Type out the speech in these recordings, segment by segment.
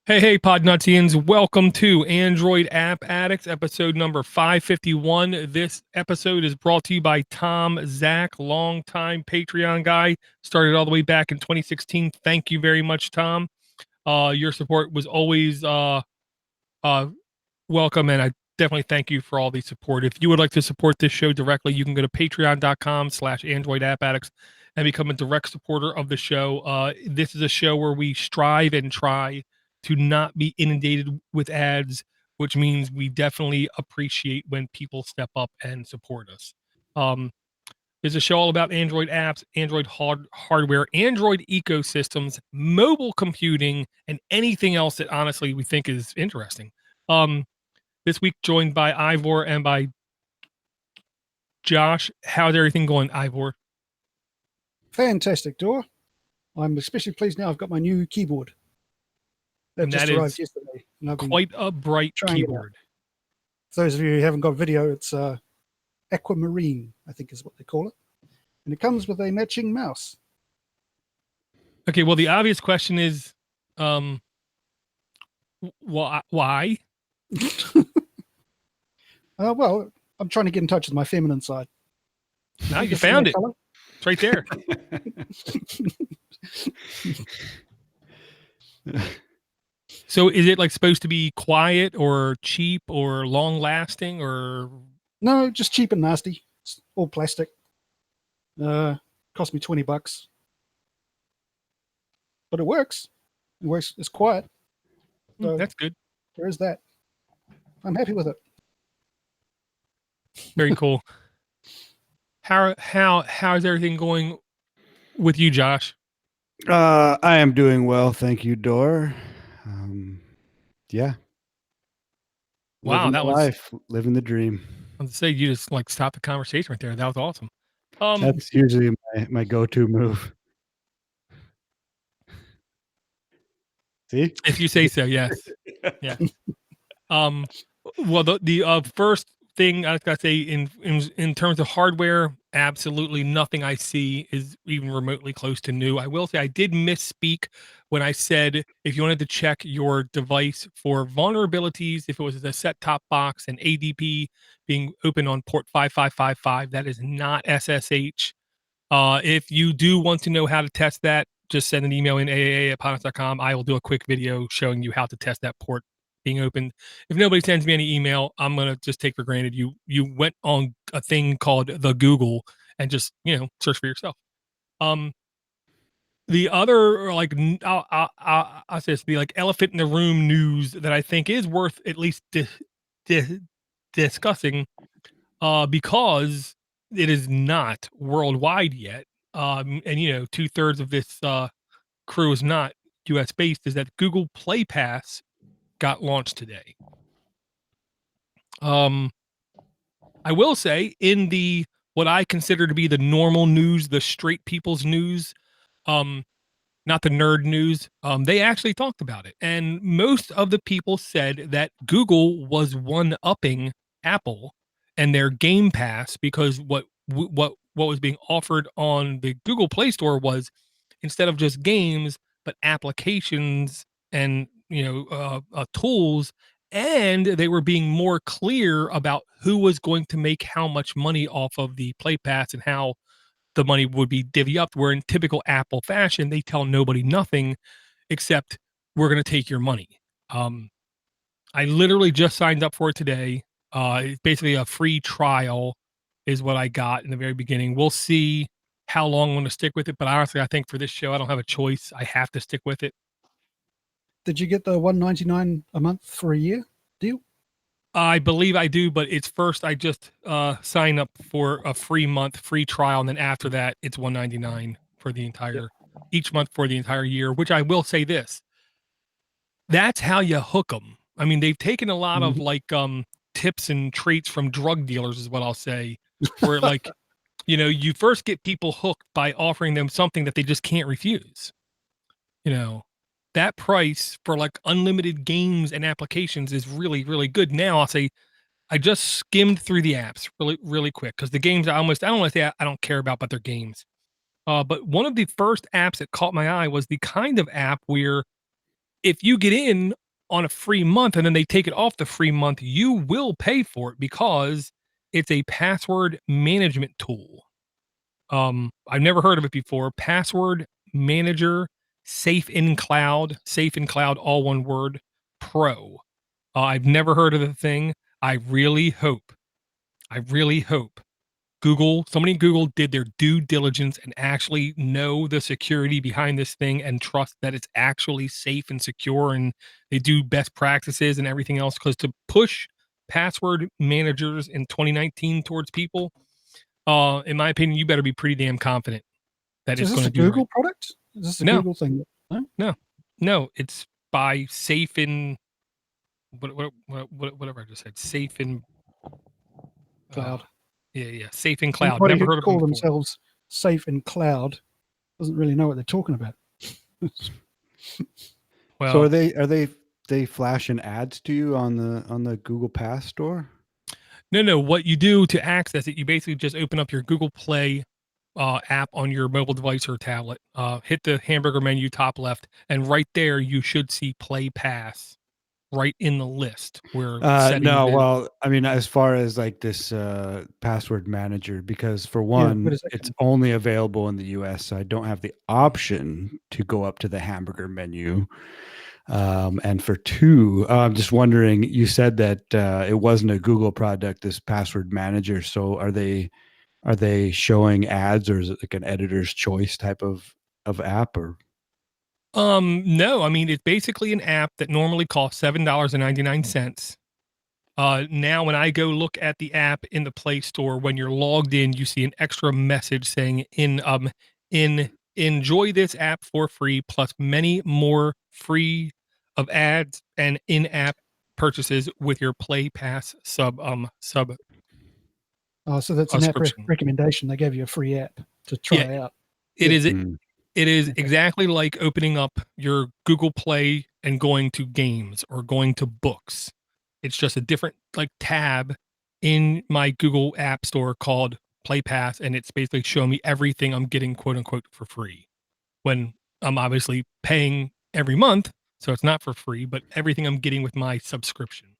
Hey, Podnutzians. Welcome to Android App Addicts, episode number 551. This episode is brought to you by Tom Zach, longtime Patreon guy. Started all the way back in 2016. Thank you very much, Tom. Your support was always welcome, and I definitely thank you for all the support. If you would like to support this show directly, you can go to patreon.com/Android App Addicts and become a direct supporter of the show. This is a show where we strive and try to not be inundated with ads, which means we definitely appreciate when people step up and support us. There's a show all about Android apps, Android hardware, Android ecosystems, mobile computing, and anything else that honestly we think is interesting. This week joined by Ivor and by Josh. How's everything going, Ivor? Fantastic, Dor. I'm especially pleased now I've got my new keyboard. That just arrived yesterday. Quite a bright keyboard. For those of you who haven't got video, it's aquamarine, I think is what they call it. And it comes with a matching mouse. Okay, well, the obvious question is, why? Well, I'm trying to get in touch with my feminine side. Now you found it. Color? It's right there. So is it like supposed to be quiet or cheap or long lasting or? No, just cheap and nasty. It's all plastic. Cost me $20. But it works. It works. It's quiet. So that's good. There is that. I'm happy with it. Very cool. How's everything going with you, Josh? I am doing well, thank you, Dor. Yeah. Wow, that was living the dream. I was to say you just like stopped the conversation right there. That was awesome. That's usually my go-to move. See? If you say so, yes. Yeah. Well, the first thing I gotta say in terms of hardware, absolutely nothing I see is even remotely close to new. I will say I did misspeak when I said if you wanted to check your device for vulnerabilities, if it was a set-top box and ADP being open on port 5555, that is not SSH. If you do want to know how to test that, just send an email in aaa@podnutz.com. I will do a quick video showing you how to test that port being opened. If nobody sends me any email, I'm gonna just take for granted you went on a thing called the Google and just search for yourself. The other I'll say the like elephant in the room news that I think is worth at least discussing, because it is not worldwide yet, and 2/3 of this crew is not US based, is that Google Play Pass got launched today. I will say in the what I consider to be the normal news, the straight people's news, not the nerd news, they actually talked about it. And most of the people said that Google was one-upping Apple and their Game Pass, because what was being offered on the Google Play Store was, instead of just games, but applications and tools, and they were being more clear about who was going to make how much money off of the Play Pass and how the money would be divvy up, where in typical Apple fashion, they tell nobody nothing except we're going to take your money. I literally just signed up for it today. It's basically a free trial is what I got in the very beginning. We'll see how long I'm going to stick with it. But honestly, I think for this show, I don't have a choice. I have to stick with it. Did you get the $199 a month for a year deal? I believe I do, but it's first I just sign up for a free month, free trial, and then after that, it's $199 for the entire each month for the entire year. Which I will say this: that's how you hook them. I mean, they've taken a lot of like tips and traits from drug dealers, is what I'll say. Where like, you first get people hooked by offering them something that they just can't refuse. That price for like unlimited games and applications is really, really good. Now I'll say I just skimmed through the apps really, really quick, because the games I don't want to say I don't care about, but they're games. But one of the first apps that caught my eye was the kind of app where if you get in on a free month and then they take it off the free month, you will pay for it because it's a password management tool. I've never heard of it before. Password Manager SafeInCloud, all one word, Pro. I've never heard of the thing. I really hope somebody in Google did their due diligence and actually know the security behind this thing and trust that it's actually safe and secure and they do best practices and everything else. Because to push password managers in 2019 towards people, in my opinion, you better be pretty damn confident that So it's is going this to a do Google right. product? Is this a No. Google thing? No? No, it's by Safe in whatever I just said. Safe in Cloud. yeah, Safe in Cloud. Anybody Never who heard of them call before. themselves SafeInCloud doesn't really know what they're talking about. Well, So are they flashing ads to you on the Google Pass store? no. What you do to access it, you basically just open up your Google Play app on your mobile device or tablet. Hit the hamburger menu top left, and right there you should see Play Pass right in the list where settings No, is. well, I mean, as far as like this password manager, because for where one, does that it's come only available in the US, so I don't have the option to go up to the hamburger menu. And for two, I'm just wondering, you said that it wasn't a Google product, this password manager. So are they showing ads, or is it like an editor's choice type of app? Or No, I mean it's basically an app that normally costs $7.99. Now when I go look at the app in the Play Store, when you're logged in, you see an extra message saying in enjoy this app for free, plus many more free of ads and in-app purchases with your Play Pass sub Oh, so that's an app subscription. recommendation. They gave you a free app to Yeah, try out. it Yeah. is it is Okay. exactly like opening up your Google Play and going to games or going to books. It's just a different like tab in my Google App Store called Play Pass, and it's basically showing me everything I'm getting quote unquote for free. When I'm obviously paying every month, so it's not for free, but everything I'm getting with my subscription.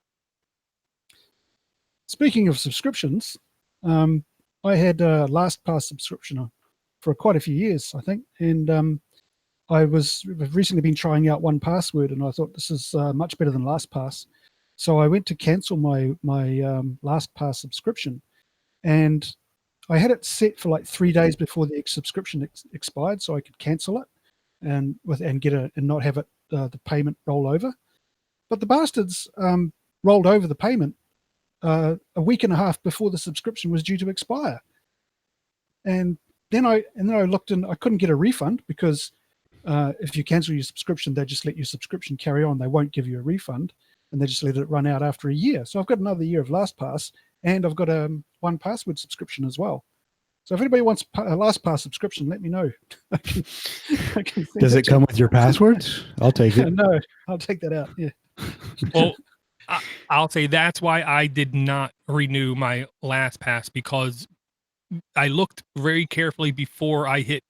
Speaking of subscriptions, I had a LastPass subscription for quite a few years, I think, and I've recently been trying out 1Password, and I thought this is much better than LastPass. So I went to cancel my LastPass subscription, and I had it set for like 3 days before the subscription expired, so I could cancel it and not have it the payment roll over. But the bastards rolled over the payment a week and a half before the subscription was due to expire, and then I looked and I couldn't get a refund because if you cancel your subscription, they just let your subscription carry on. They won't give you a refund, and they just let it run out after a year. So I've got another year of LastPass, and I've got a 1Password subscription as well. So if anybody wants a LastPass subscription, let me know. I can does it come with your passwords? I'll take it. No, I'll take that out. Yeah. Well, I'll say that's why I did not renew my LastPass, because I looked very carefully before I hit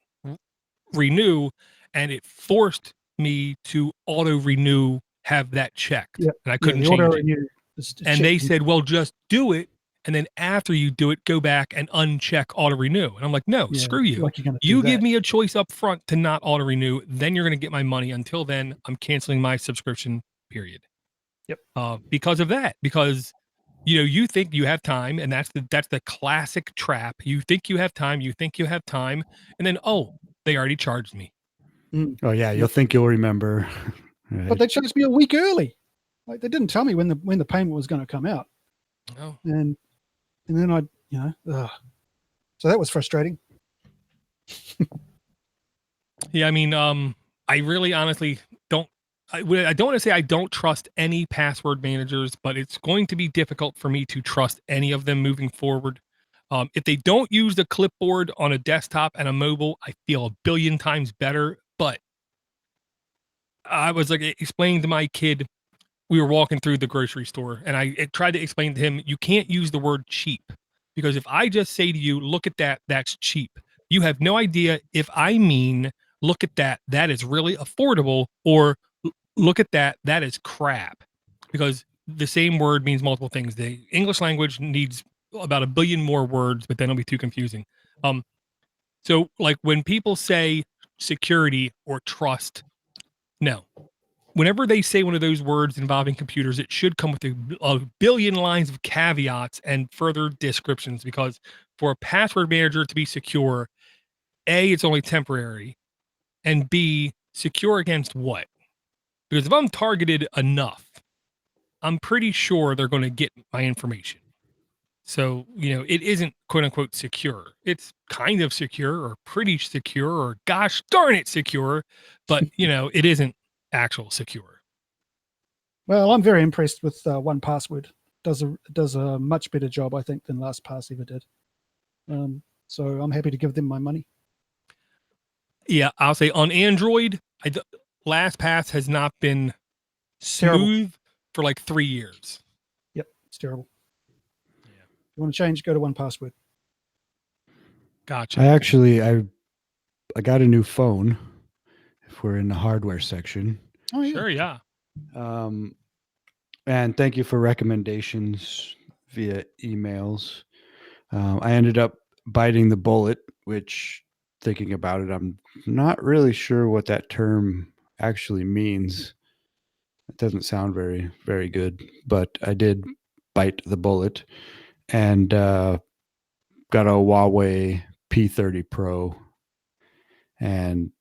renew, and it forced me to auto renew, have that checked, Yeah. and I couldn't the change auto it. renew And they said, well, just do it, and then after you do it, go back and uncheck auto renew. And I'm like, no, screw you. Like you're gonna You do give that. me a choice up front to not auto renew, then you're going to get my money. Until then, I'm canceling my subscription, period. Yep. Because of that, because you think you have time, and that's the classic trap. You think you have time, and then they already charged me. Oh yeah, you'll think you'll remember. Right. But they charged me a week early. Like they didn't tell me when the payment was going to come out. Oh. And then so that was frustrating. Yeah, I mean, I really honestly don't. I don't want to say I don't trust any password managers, but it's going to be difficult for me to trust any of them moving forward. If they don't use the clipboard on a desktop and a mobile, I feel a billion times better. But I was like explaining to my kid, we were walking through the grocery store, and I tried to explain to him, you can't use the word cheap, because if I just say to you, look at that, that's cheap, you have no idea if I mean, look at that, that is really affordable, or look at that. That is crap, because the same word means multiple things. The English language needs about 1 billion more words, but then it'll be too confusing. So like when people say security or trust, no. Whenever they say one of those words involving computers, it should come with a billion lines of caveats and further descriptions, because for a password manager to be secure, A, it's only temporary, and B, secure against what? Because if I'm targeted enough, I'm pretty sure they're going to get my information. So, it isn't quote unquote secure. It's kind of secure or pretty secure or gosh darn it secure, but it isn't actual secure. Well, I'm very impressed with 1Password. Does a much better job, I think, than LastPass ever did. So I'm happy to give them my money. Yeah, I'll say on Android, LastPass has not been smooth for like 3 years. Yep, it's terrible. Yeah. If you want to change, go to 1Password. Gotcha. I got a new phone. If we're in the hardware section. Oh, yeah. Sure, yeah. And thank you for recommendations via emails. I ended up biting the bullet, which, thinking about it, I'm not really sure what that term actually means. It doesn't sound very, very good, but I did bite the bullet and got a Huawei P30 Pro. And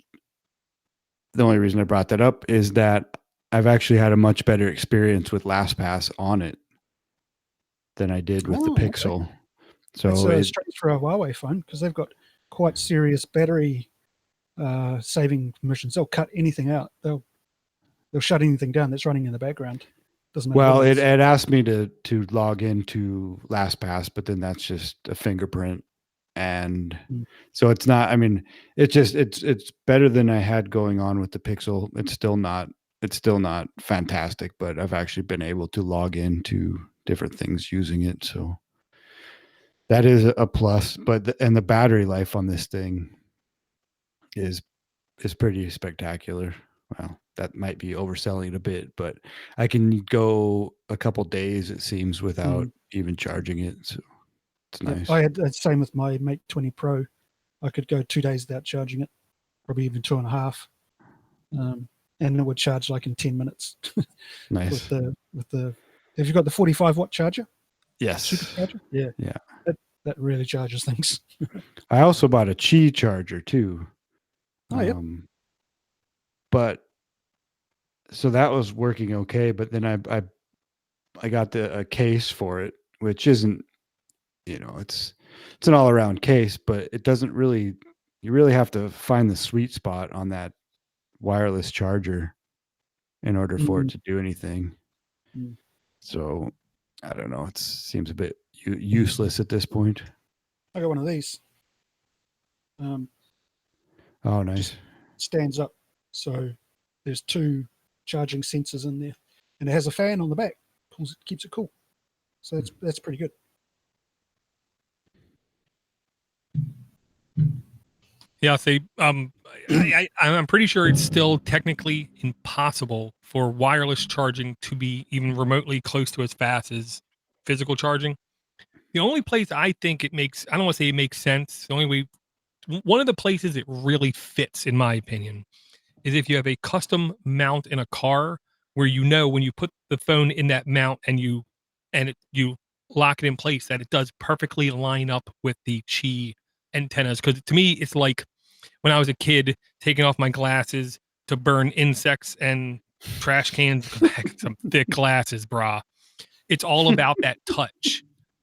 the only reason I brought that up is that I've actually had a much better experience with LastPass on it than I did with the Pixel. Okay. So it's strange for a Huawei phone, because they've got quite serious battery saving missions. They'll cut anything out. They'll shut anything down that's running in the background. Doesn't matter. Well, it asked me to log into LastPass, but then that's just a fingerprint. And so it's not, I mean, it's better than I had going on with the Pixel. It's still not fantastic, but I've actually been able to log into different things using it. So that is a plus, but and the battery life on this thing is pretty spectacular. Well, that might be overselling it a bit, but I can go a couple days, it seems, without even charging it. So it's nice. I had the same with my Mate 20 Pro. I could go 2 days without charging it, probably even 2.5. And it would charge like in 10 minutes. Nice. with the have you got the 45-watt charger? Yes. Supercharger? Yeah. Yeah. That really charges things. I also bought a Qi charger too. Oh, yeah. But so that was working okay, but then I got a case for it, which isn't, it's an all around case, but it doesn't really, you really have to find the sweet spot on that wireless charger in order for it to do anything. So I don't know. It seems a bit useless at this point. I got one of these. Oh, nice. Stands up. So there's 2 charging sensors in there, and it has a fan on the back. Keeps it cool. So that's pretty good. Yeah, I'm pretty sure it's still technically impossible for wireless charging to be even remotely close to as fast as physical charging. The only place I think I don't want to say it makes sense. One of the places it really fits, in my opinion, is if you have a custom mount in a car where when you put the phone in that mount and you lock it in place, that it does perfectly line up with the Qi antennas. Because to me, it's like when I was a kid taking off my glasses to burn insects and trash cans. Some thick glasses, brah. It's all about that touch.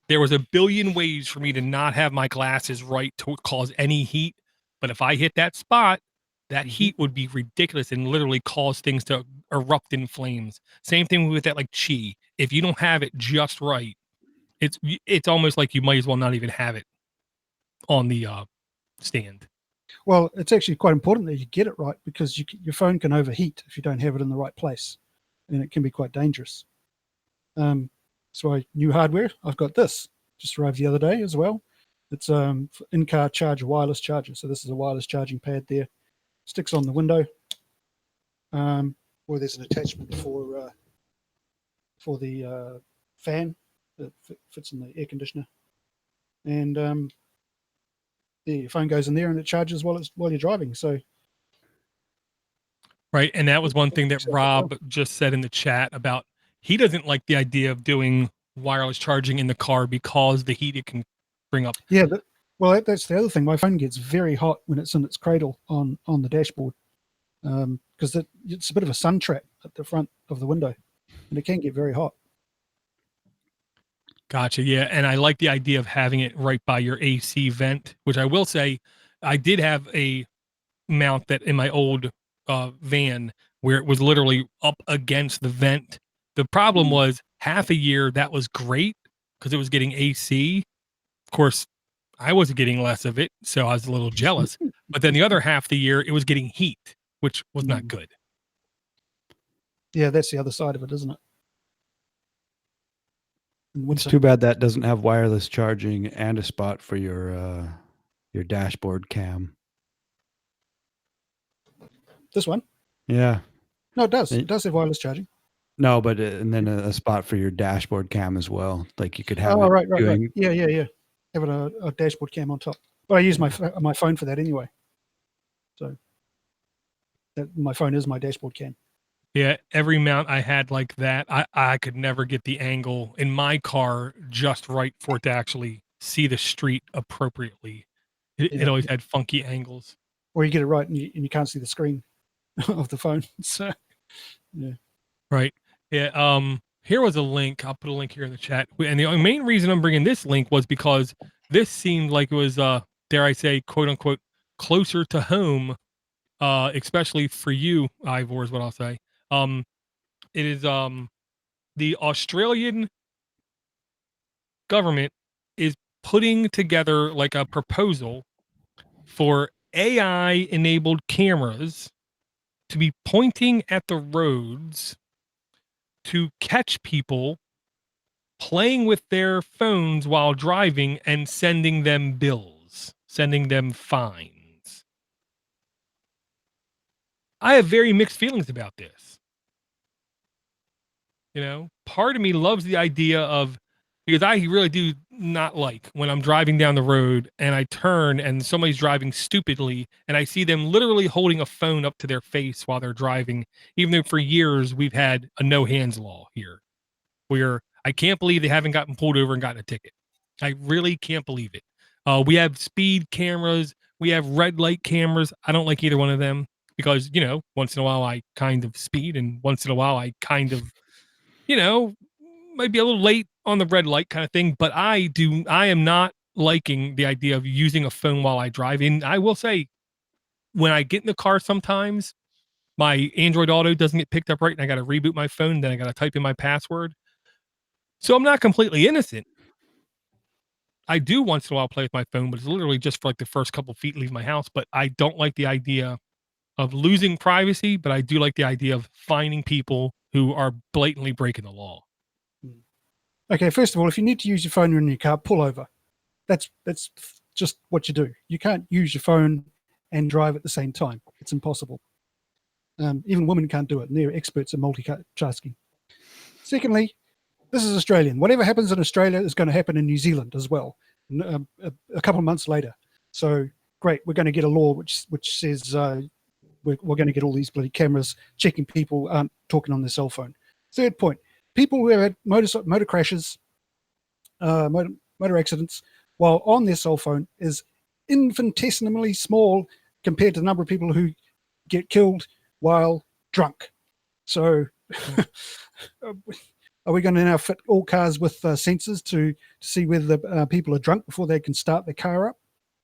There was a billion ways for me to not have my glasses right to cause any heat, but if I hit that spot, that heat would be ridiculous and literally cause things to erupt in flames. Same thing with that, like Qi. If you don't have it just right, it's almost like you might as well not even have it on the stand. Well, it's actually quite important that you get it right, because your phone can overheat if you don't have it in the right place, and it can be quite dangerous. So new hardware. I've got this. Just arrived the other day as well. It's in-car charger, wireless charger. So this is a wireless charging pad there. Sticks on the window. where there's an attachment for the fan that fits in the air conditioner, and your phone goes in there and it charges while you're driving. So Right. And that was one thing that Rob just said in the chat about he doesn't like the idea of doing wireless charging in the car because the heat it can bring up. Yeah, that's the other thing. My phone gets very hot when it's in its cradle on the dashboard, because it's a bit of a sun trap at the front of the window, and it can get very hot. Gotcha. Yeah. And I like the idea of having it right by your AC vent, which I will say I did have a mount that in my old van where it was literally up against the vent. The problem was half a year that was great because it was getting AC. Of course, I was getting less of it, so I was a little jealous. But then the other half of the year, it was getting heat, which was not good. Yeah, that's the other side of it, isn't it? It's too bad that doesn't have wireless charging and a spot for your dashboard cam. This one? Yeah. No, it does. It does have wireless charging. No, but and then a spot for your dashboard cam as well. Like you could have. Oh, right. Yeah. Having a dashboard cam on top. But I use my phone for that anyway. So my phone is my dashboard cam. Yeah, every mount I had like that, I could never get the angle in my car just right for it to actually see the street appropriately. It always had funky angles. Or you get it right and you can't see the screen of the phone. So, yeah. Right. Yeah. Here was a link. I'll put a link here in the chat. And the main reason I'm bringing this link was because this seemed like it was, dare I say, quote unquote, closer to home, especially for you, Ivor, is what I'll say. It is the Australian government is putting together like a proposal for AI enabled cameras to be pointing at the roads to catch people playing with their phones while driving and sending them bills, sending them fines. I have very mixed feelings about this. You know, part of me loves the idea of, because I really do not like when I'm driving down the road and I turn and somebody's driving stupidly and I see them literally holding a phone up to their face while they're driving, even though for years we've had a no hands law here where I can't believe they haven't gotten pulled over and gotten a ticket. I really can't believe it. We have speed cameras. We have red light cameras. I don't like either one of them because, you know, once in a while I kind of speed and once in a while I kind of, you know, might be a little late on the red light kind of thing, but I am not liking the idea of using a phone while I drive. And I will say, when I get in the car sometimes, my Android Auto doesn't get picked up right and I got to reboot my phone, then I got to type in my password. So I'm not completely innocent. I do once in a while play with my phone, but it's literally just for like the first couple feet leave my house. But I don't like the idea of losing privacy, but I do like the idea of finding people who are blatantly breaking the law. Okay, first of all, if you need to use your phone in your car, pull over. That's just what you do. You can't use your phone and drive at the same time. It's impossible. Even women can't do it, and they're experts at multitasking. Secondly, this is Australian. Whatever happens in Australia is going to happen in New Zealand as well, a couple of months later. So, great, we're going to get a law which says we're going to get all these bloody cameras checking people aren't talking on their cell phone. Third point, people who have had motor crashes, motor accidents while on their cell phone is infinitesimally small compared to the number of people who get killed while drunk. So are we going to now fit all cars with sensors to see whether the people are drunk before they can start their car up?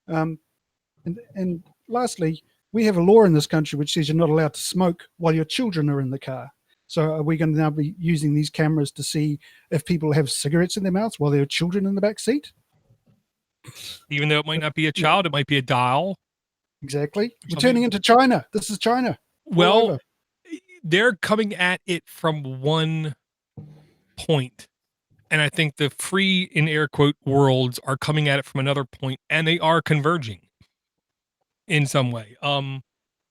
And lastly, we have a law in this country which says you're not allowed to smoke while your children are in the car. So are we going to now be using these cameras to see if people have cigarettes in their mouths while there are children in the back seat? Even though it might not be a child, it might be a doll. Exactly. We're turning into China. This is China. Well, they're coming at it from one point. And I think the free, in air quote, worlds are coming at it from another point, and they are converging in some way.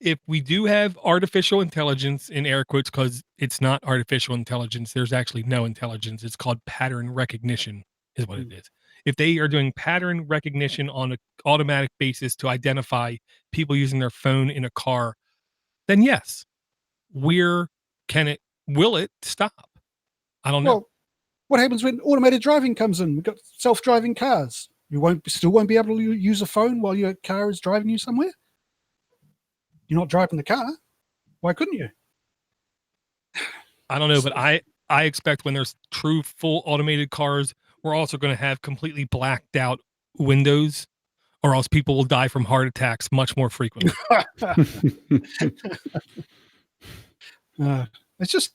if we do have artificial intelligence in air quotes, because it's not artificial intelligence, there's actually no intelligence. It's called pattern recognition, is what it is. If they are doing pattern recognition on an automatic basis to identify people using their phone in a car, then yes, will it stop? I don't know. Well, what happens when automated driving comes in? We've got self-driving cars. You still won't be able to use a phone while your car is driving you somewhere? You're not driving the car. Why couldn't you? I don't know, but I expect when there's true full automated cars, we're also going to have completely blacked out windows, or else people will die from heart attacks much more frequently. It's just,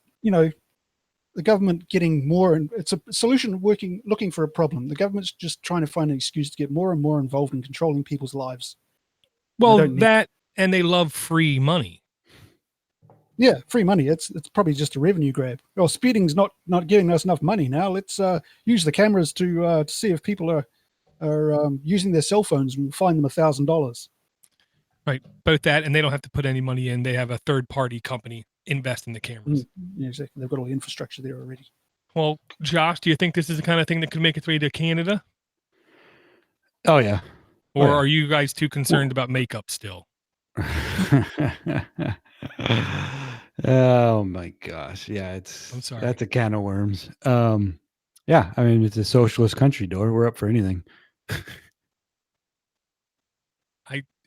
the government getting more, and it's a solution looking for a problem. The government's just trying to find an excuse to get more and more involved in controlling people's lives. Well, and they love free money. Yeah, free money. It's probably just a revenue grab. Well, speeding's not giving us enough money now. Let's use the cameras to see if people are using their cell phones, and we'll fine them $1,000. Right, both that, and they don't have to put any money in. They have a third-party company invest in the cameras. Yeah, exactly. They've got all the infrastructure there already. Well, Josh, do you think this is the kind of thing that could make its way to Canada? Oh yeah. Or are you guys too concerned about makeup still? Oh my gosh. Yeah, I'm sorry. That's a can of worms. Yeah, I mean, it's a socialist country, Door. We're up for anything.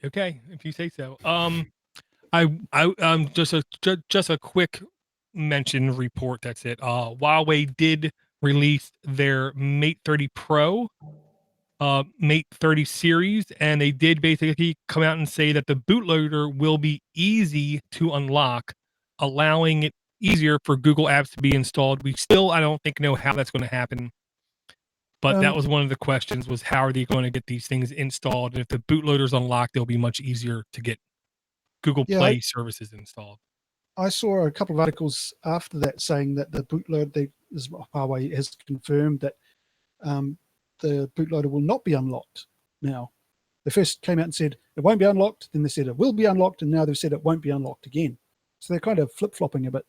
Okay, if you say so. Just a quick mention report. That's it. Huawei did release their Mate 30 Pro, Mate 30 series, and they did basically come out and say that the bootloader will be easy to unlock, allowing it easier for Google apps to be installed. We still, I don't think, know how that's going to happen. But that was one of the questions, was how are they going to get these things installed? And if the bootloader's unlocked, it'll be much easier to get Google Play services installed. I saw a couple of articles after that saying that the bootloader, Huawei has confirmed that the bootloader will not be unlocked now. They first came out and said it won't be unlocked, then they said it will be unlocked, and now they've said it won't be unlocked again. So they're kind of flip-flopping a bit.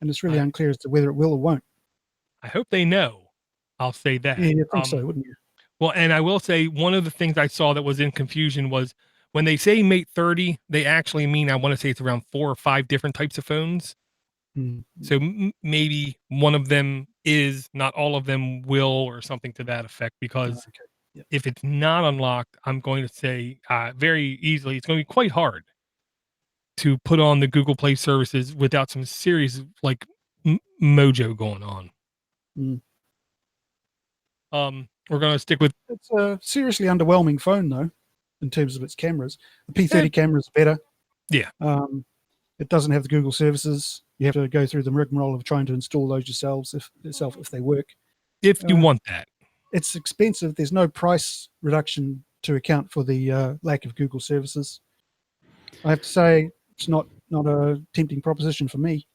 And it's really unclear as to whether it will or won't. I hope they know. I'll say that. Yeah, I think so, wouldn't you? Well, and I will say one of the things I saw that was in confusion was when they say Mate 30, they actually mean, I want to say it's around 4 or 5 different types of phones. So maybe one of them is, not all of them will, or something to that effect, because if it's not unlocked, I'm going to say very easily, it's going to be quite hard to put on the Google Play services without some serious mojo going on. We're going to stick with. It's a seriously underwhelming phone, though, in terms of its cameras. The P30 camera is better. Yeah. It doesn't have the Google services. You have to go through the rigmarole of trying to install those yourself if they work. If you want that. It's expensive. There's no price reduction to account for the lack of Google services. I have to say, it's not a tempting proposition for me.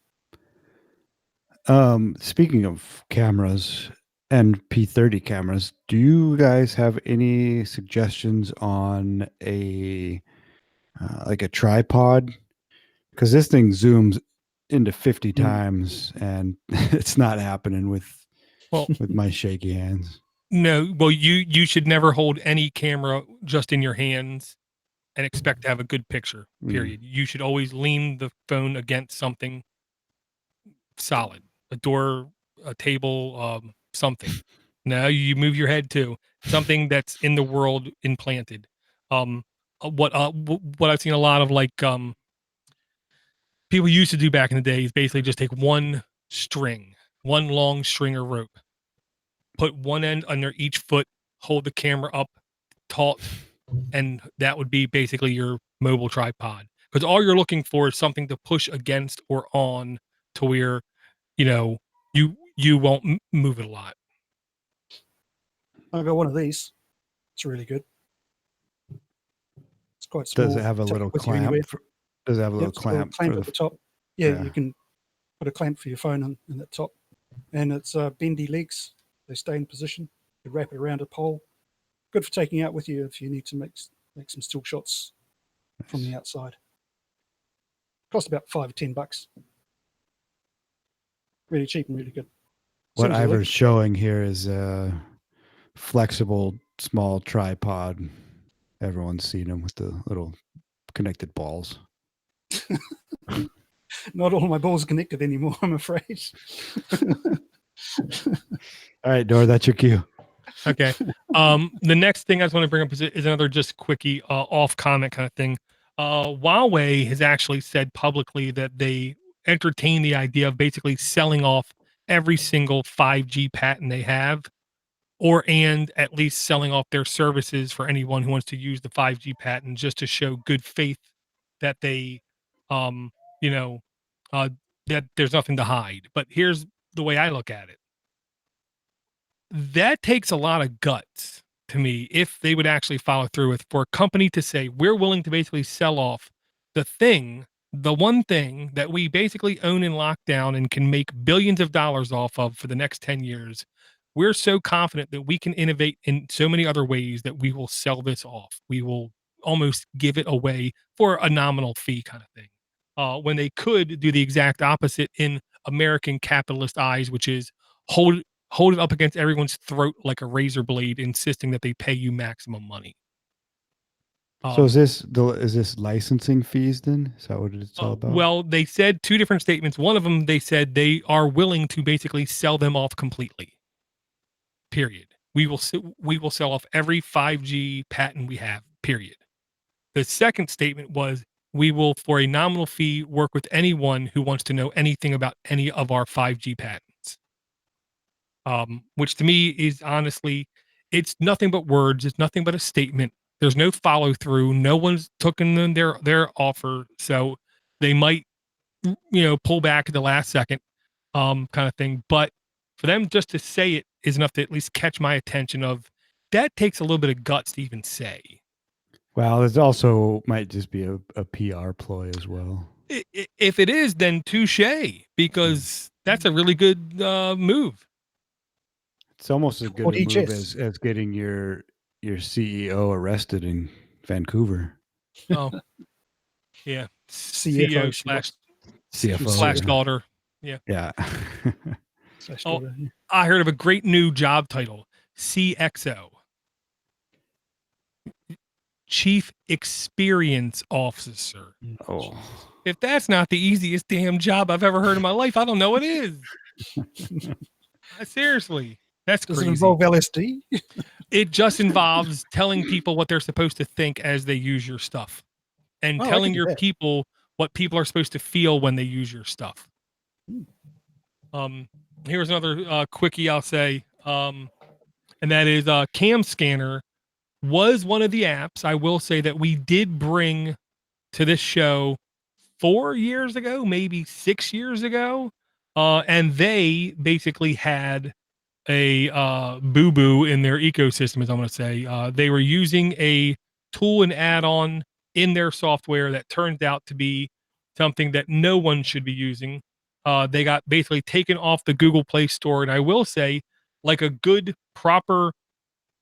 Speaking of cameras and P30 cameras, do you guys have any suggestions on a tripod? Because this thing zooms into 50 times, and it's not happening with my shaky hands. No, well, you should never hold any camera just in your hands and expect to have a good picture, period. You should always lean the phone against something solid, a door, a table, something. No, you move your head too. Something that's in the world implanted. What I've seen a lot of, people used to do back in the day, is basically just take one long string or rope, put one end under each foot, hold the camera up taut, and that would be basically your mobile tripod. Because all you're looking for is something to push against or on to where, you won't move it a lot. I've got one of these. It's really good. It's quite small. Does it have a little clamp? Does it have a little clamp at the top? Yeah, you can put a clamp for your phone in the top. And it's bendy legs. They stay in position. You wrap it around a pole. Good for taking out with you if you need to make some still shots from the outside. Cost about $5 or $10. Really cheap and really good. What Soon as I Ivor's look- showing here is a flexible small tripod. Everyone's seen them with the little connected balls. Not all my balls are connected anymore, I'm afraid. All right, Dor, that's your cue. Okay. The next thing I just want to bring up is another just quickie off comment kind of thing. Huawei has actually said publicly that they entertain the idea of basically selling off every single 5G patent they have, and at least selling off their services for anyone who wants to use the 5G patent, just to show good faith that they, you know, that there's nothing to hide. But here's the way I look at it. That takes a lot of guts to me if they would actually follow through with, for a company to say, we're willing to basically sell off the one thing that we basically own in lockdown and can make billions of dollars off of for the next 10 years. We're so confident that we can innovate in so many other ways that we will sell this off. We will almost give it away for a nominal fee kind of thing. When they could do the exact opposite in American capitalist eyes, which is hold it up against everyone's throat like a razor blade, insisting that they pay you maximum money. So is this licensing fees then? Is that what it's all about? Well, they said two different statements. One of them, they said they are willing to basically sell them off completely. Period. We will sell off every 5G patent we have. Period. The second statement was, we will, for a nominal fee, work with anyone who wants to know anything about any of our 5G patents. Which to me is honestly, it's nothing but words. It's nothing but a statement. There's no follow through. No one's taken their offer, so they might, pull back at the last second, kind of thing. But for them just to say it is enough to at least catch my attention. Of that takes a little bit of guts to even say. Well, it also might just be a PR ploy as well. If it is, then touche, because that's a really good move. It's almost as good a move DHS. as getting your CEO arrested in Vancouver. Oh, yeah. CFO CEO/slash daughter. Yeah. Daughter, yeah. I heard of a great new job title, CXO. Chief Experience Officer. Oh. If that's not the easiest damn job I've ever heard in my life, I don't know what is. Seriously. That's Does crazy. it involve LSD? It just involves telling people what they're supposed to think as they use your stuff, and telling your people what people are supposed to feel when they use your stuff. Here's another quickie I'll say, and that is CamScanner was one of the apps I will say that we did bring to this show 4 years ago, maybe 6 years ago, and they basically had a boo-boo in their ecosystem, as I'm going to say. They were using a tool and add-on in their software that turns out to be something that no one should be using. They got basically taken off the Google Play Store, and I will say, like a good, proper,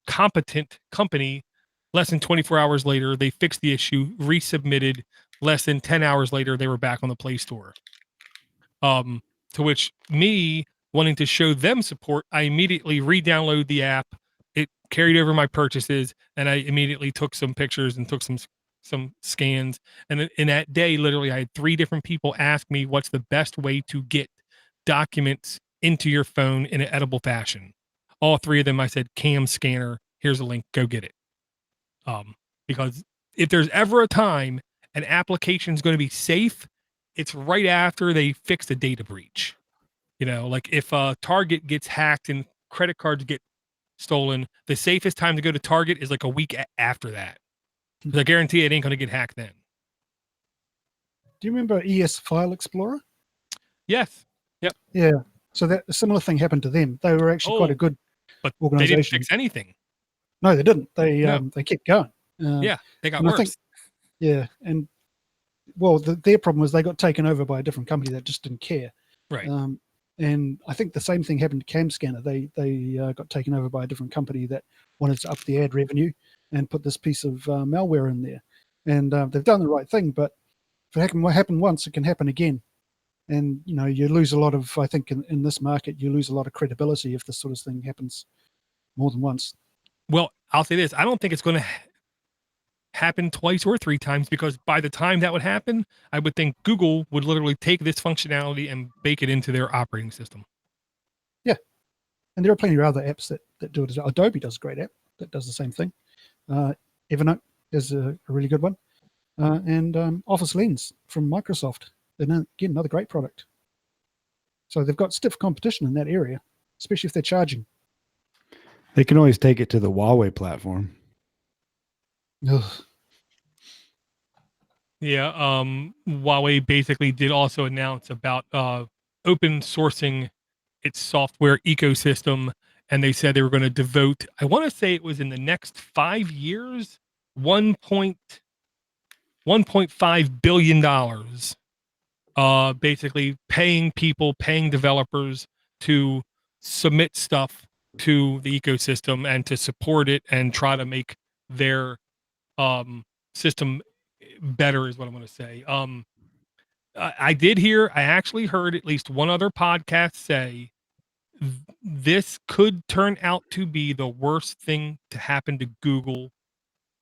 competent company, less than 24 hours later, they fixed the issue, resubmitted. Less than 10 hours later, they were back on the Play Store. To which me, wanting to show them support, I immediately re-downloaded the app. It carried over my purchases, and I immediately took some pictures and took some scans. And in that day, literally, I had 3 different people ask me what's the best way to get documents into your phone in an edible fashion. All 3 of them, I said, CamScanner, here's a link, go get it. Because if there's ever a time an application is going to be safe, it's right after they fix a data breach. Like if Target gets hacked and credit cards get stolen, the safest time to go to Target is like a week after that. I guarantee it ain't going to get hacked then. Do you remember ES File Explorer? Yes. Yep. Yeah. So that a similar thing happened to them. They were actually quite a good organization. They didn't fix anything. No, they didn't. They kept going. Yeah, they got worse. And well, their problem was they got taken over by a different company that just didn't care. Right. And I think the same thing happened to CamScanner. They got taken over by a different company that wanted to up the ad revenue and put this piece of malware in there. And they've done the right thing, but If it happened once, it can happen again. And, you lose a lot of, I think in this market, you lose a lot of credibility if this sort of thing happens more than once. Well, I'll say this. I don't think it's going to happen twice or three times, because by the time that would happen, I would think Google would literally take this functionality and bake it into their operating system. Yeah. And there are plenty of other apps that do it as well. Adobe does a great app that does the same thing. Evernote is a really good one. And Office Lens from Microsoft. And again, another great product. So they've got stiff competition in that area, especially if they're charging. They can always take it to the Huawei platform. Ugh. Yeah, Huawei basically did also announce about open sourcing its software ecosystem, and they said they were going to devote, I want to say it was in the next 5 years, $1.5 billion, basically paying developers to submit stuff to the ecosystem and to support it and try to make their system better, is what I want to say. I actually heard at least one other podcast say this could turn out to be the worst thing to happen to Google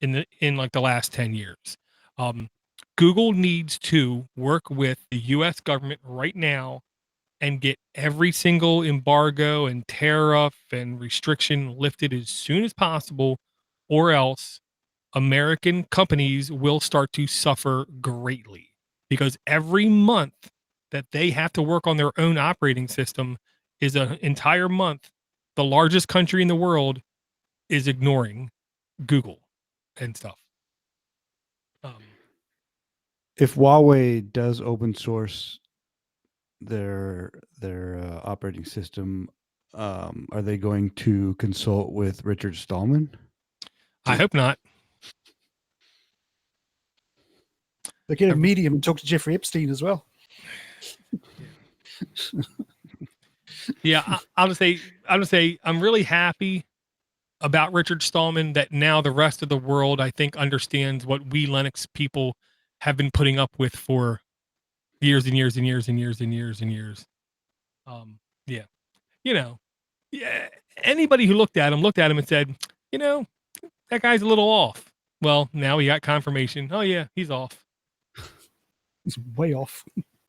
in like the last 10 years. Google needs to work with the US government right now and get every single embargo and tariff and restriction lifted as soon as possible, or else American companies will start to suffer greatly, because every month that they have to work on their own operating system is an entire month the largest country in the world is ignoring Google and stuff. If Huawei does open source their operating system, are they going to consult with Richard Stallman? I hope not. They get a medium and talk to Jeffrey Epstein as well. Yeah, I'll just say I'm really happy about Richard Stallman, that now the rest of the world, I think, understands what we Linux people have been putting up with for years and years and years and years and years and years. Yeah, yeah. Anybody who looked at him and said, that guy's a little off. Well, now we got confirmation. Oh yeah, he's off. He's way off.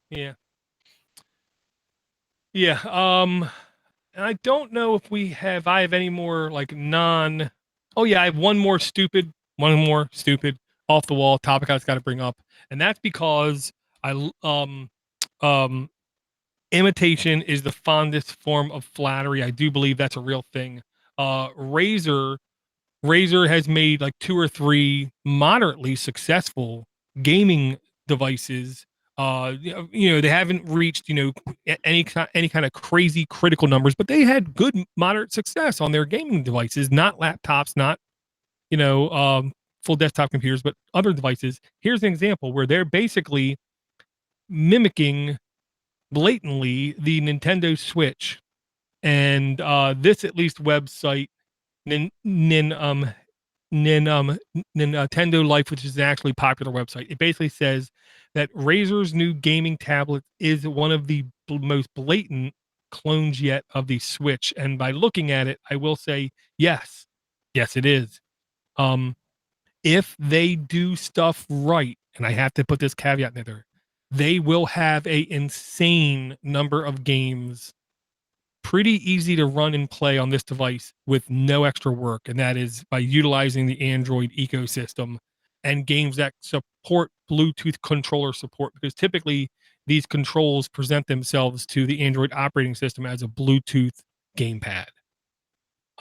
Yeah. Yeah. And I don't know if I have any more like oh yeah, I have one more stupid off the wall topic I just got to bring up. And that's because imitation is the fondest form of flattery. I do believe that's a real thing. Razer has made like 2 or 3 moderately successful gaming devices. They haven't reached, any kind of crazy critical numbers, but they had good moderate success on their gaming devices, not laptops, not, full desktop computers, but other devices. Here's an example where they're basically mimicking blatantly the Nintendo Switch. And this at least website, Nintendo Life, which is an actually popular website, it basically says that Razer's new gaming tablet is one of the most blatant clones yet of the Switch. And by looking at it, I will say, yes, it is. If they do stuff right, and I have to put this caveat in there, they will have a insane number of games pretty easy to run and play on this device with no extra work, and that is by utilizing the Android ecosystem and games that support Bluetooth controller support, because typically these controls present themselves to the Android operating system as a Bluetooth gamepad.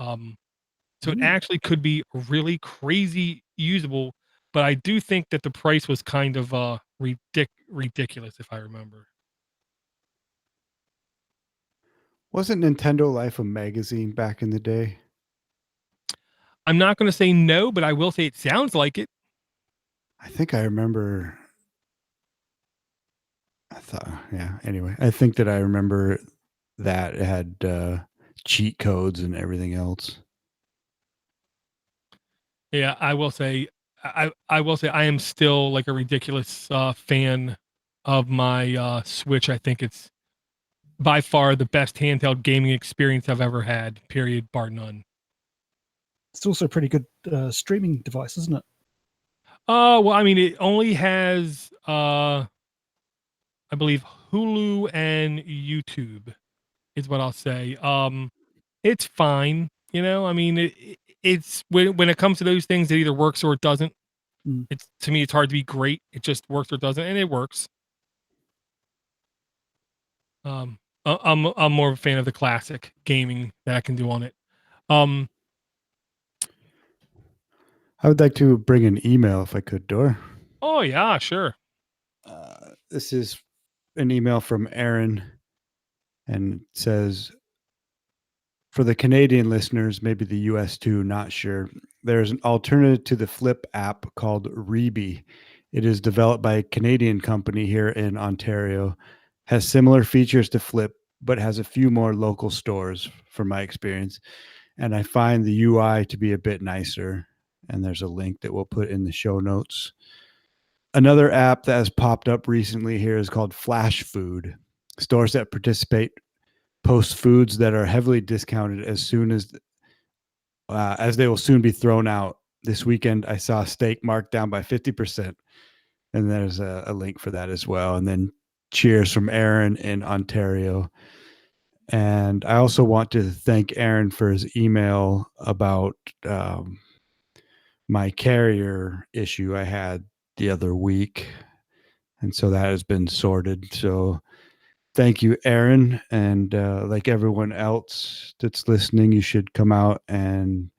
So it actually could be really crazy usable, but I do think that the price was kind of ridiculous, if I remember. Wasn't Nintendo Life a magazine back in the day? I'm not going to say no, but I will say it sounds like it. I think I remember. Anyway, I think that I remember that it had cheat codes and everything else. Yeah, I will say I will say I am still like a ridiculous fan of my Switch. I think it's by far the best handheld gaming experience I've ever had. Period, bar none. It's also a pretty good streaming device, isn't it? Well, I mean, it only has I believe Hulu and YouTube is what I'll say. It's fine, you know. I mean, it's when it comes to those things, it either works or it doesn't. Mm. It's to me, it's hard to be great. It just works or it doesn't, and it works. I'm more of a fan of the classic gaming that I can do on it. I would like to bring an email if I could, Door. Oh yeah, sure. This is an email from Aaron, and it says, for the Canadian listeners, maybe the US too, not sure. There's an alternative to the Flip app called reebee. It is developed by a Canadian company here in Ontario, has similar features to Flip, but has a few more local stores from my experience. And I find the UI to be a bit nicer. And there's a link that we'll put in the show notes. Another app that has popped up recently here is called Flashfood. Stores that participate post foods that are heavily discounted as soon as they will soon be thrown out. This weekend, I saw steak marked down by 50%, and there's a link for that as well. And then cheers from Aaron in Ontario. And I also want to thank Aaron for his email about my carrier issue I had the other week. And so that has been sorted. So thank you, Aaron. And like everyone else that's listening, you should come out and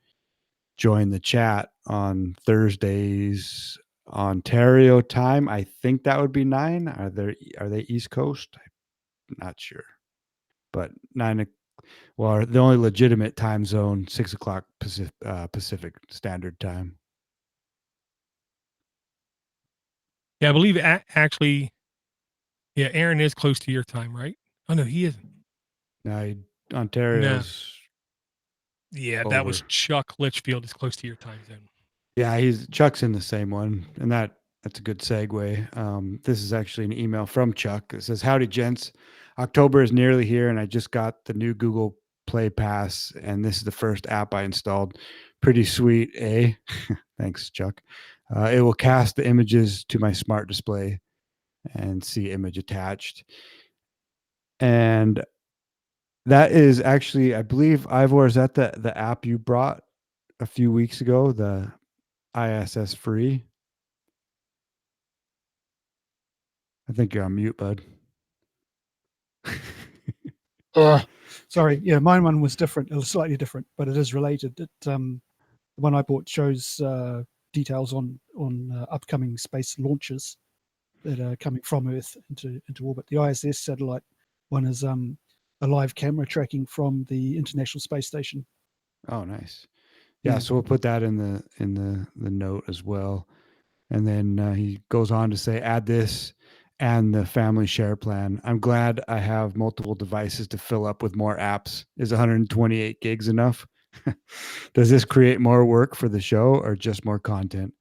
join the chat on Thursdays, Ontario time. I think that would be 9. Are they East Coast? I'm not sure. But 9. Well, the only legitimate time zone, 6 o'clock Pacific Standard Time. Yeah, I believe actually, yeah, Aaron is close to your time, right? Oh no, he isn't. Now, Ontario's. Yeah, over. that was Chuck Litchfield is close to your time zone. Yeah, Chuck's in the same one, and that's a good segue. This is actually an email from Chuck. It says, "Howdy, gents. October is nearly here, and I just got the new Google Play Pass, and this is the first app I installed. Pretty sweet, eh?" Thanks, Chuck. It will cast the images to my smart display and see image attached. And that is actually, I believe, Ivor, is that the app you brought a few weeks ago, the ISS free? I think you're on mute, bud. Sorry, yeah, mine one was different. It was slightly different, but it is related. The one I bought shows details on upcoming space launches that are coming from Earth into orbit. The ISS satellite one is a live camera tracking from the International Space Station. Oh, nice. Yeah, Yeah. so we'll put that in the note as well. And then he goes on to say, add this and the family share plan. I'm glad I have multiple devices to fill up with more apps. Is 128 gigs enough? Does this create more work for the show or just more content?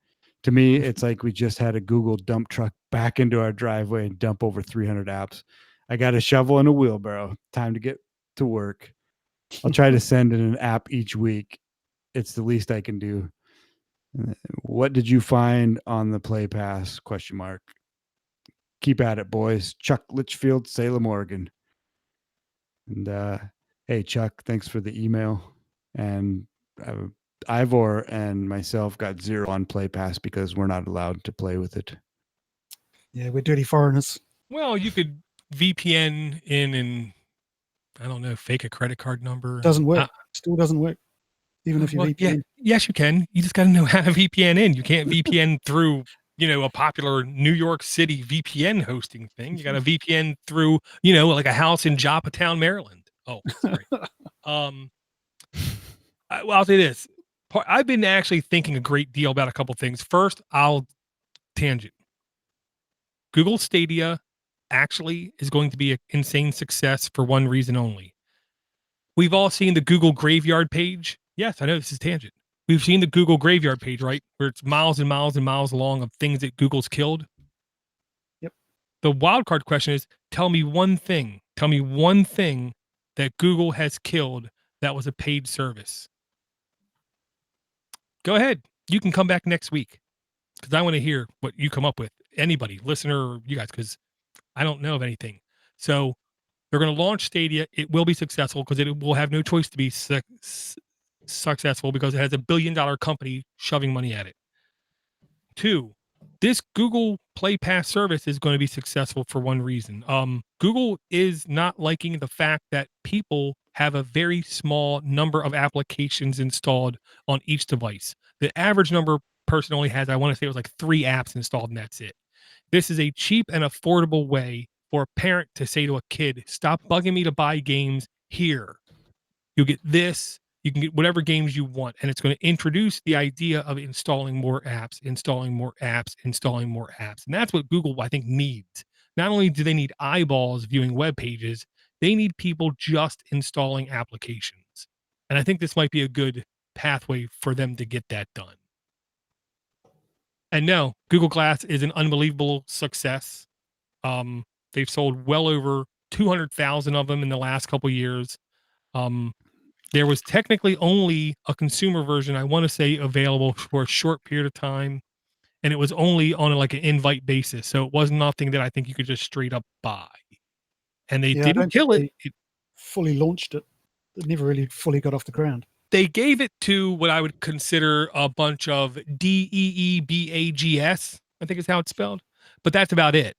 To me, it's like we just had a Google dump truck back into our driveway and dump over 300 apps. I got a shovel and a wheelbarrow. Time to get to work. I'll try to send in an app each week. It's the least I can do. What did you find on the Play Pass? ? Keep at it, boys. Chuck Litchfield, Salem, Oregon. And hey, Chuck, thanks for the email. And Ivor and myself got 0 on Play Pass because we're not allowed to play with it. Yeah, we're dirty foreigners. Well, you could VPN in and I don't know, fake a credit card number. Doesn't work. Still doesn't work. Even if you VPN. Yeah, yes, you can. You just got to know how to VPN in. You can't VPN through, a popular New York City VPN hosting thing. You got to VPN through, like a house in Joppatown, Maryland. Oh, sorry. I'll say this. I've been actually thinking a great deal about a couple things. First, I'll tangent. Google Stadia actually is going to be an insane success for one reason only. We've all seen the Google Graveyard page. Yes, I know this is tangent. We've seen the Google graveyard page, right? Where it's miles and miles and miles long of things that Google's killed. Yep. The wild card question is, tell me one thing that Google has killed that was a paid service. Go ahead. You can come back next week because I want to hear what you come up with. Anybody, listener, or you guys, because I don't know of anything. So they're going to launch Stadia. It will be successful because it will have no choice to be successful because it has $1 billion company shoving money at it. 2, this Google Play Pass service is going to be successful for one reason. Google is not liking the fact that people have a very small number of applications installed on each device. The average number person only has, I want to say it was like 3 apps installed, and that's it. This is a cheap and affordable way for a parent to say to a kid, stop bugging me to buy games here. You get this, you can get whatever games you want. And it's going to introduce the idea of installing more apps. And that's what Google, I think, needs. Not only do they need eyeballs viewing web pages, they need people just installing applications. And I think this might be a good pathway for them to get that done. And no, Google Glass is an unbelievable success. They've sold well over 200,000 of them in the last couple of years. There was technically only a consumer version, I want to say, available for a short period of time, and it was only on like an invite basis. So it was nothing that I think you could just straight up buy. And they didn't kill it. Fully launched it. It never really fully got off the ground. They gave it to what I would consider a bunch of DEEBAGS, I think is how it's spelled, but that's about it.